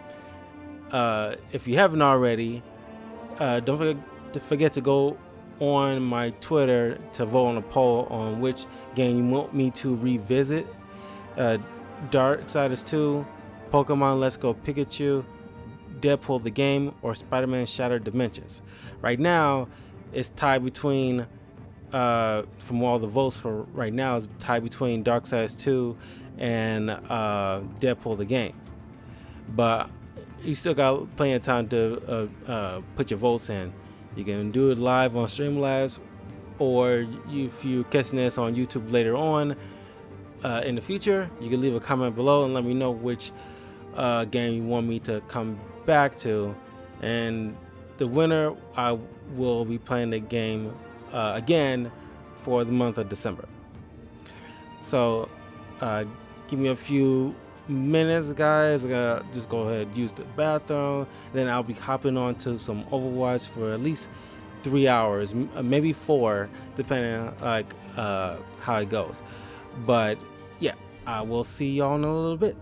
Speaker 1: If you haven't already, don't forget to go on my Twitter to vote on a poll on which game you want me to revisit. Darksiders 2, Pokemon Let's Go Pikachu, Deadpool the Game, or Spider-Man Shattered Dimensions. Right now, it's tied between, from all the votes for right now, it's tied between Darksiders 2 and Deadpool the Game. But you still got plenty of time to put your votes in. You can do it live on Streamlabs, or if you're catching this on YouTube later on in the future, you can leave a comment below and let me know which game you want me to come back to. And the winner, I will be playing the game again for the month of December. So give me a few minutes, guys. I'm gonna just go ahead and use the bathroom, then I'll be hopping on to some Overwatch for at least 3 hours, maybe 4, depending on how it goes. But yeah, I will see y'all in a little bit.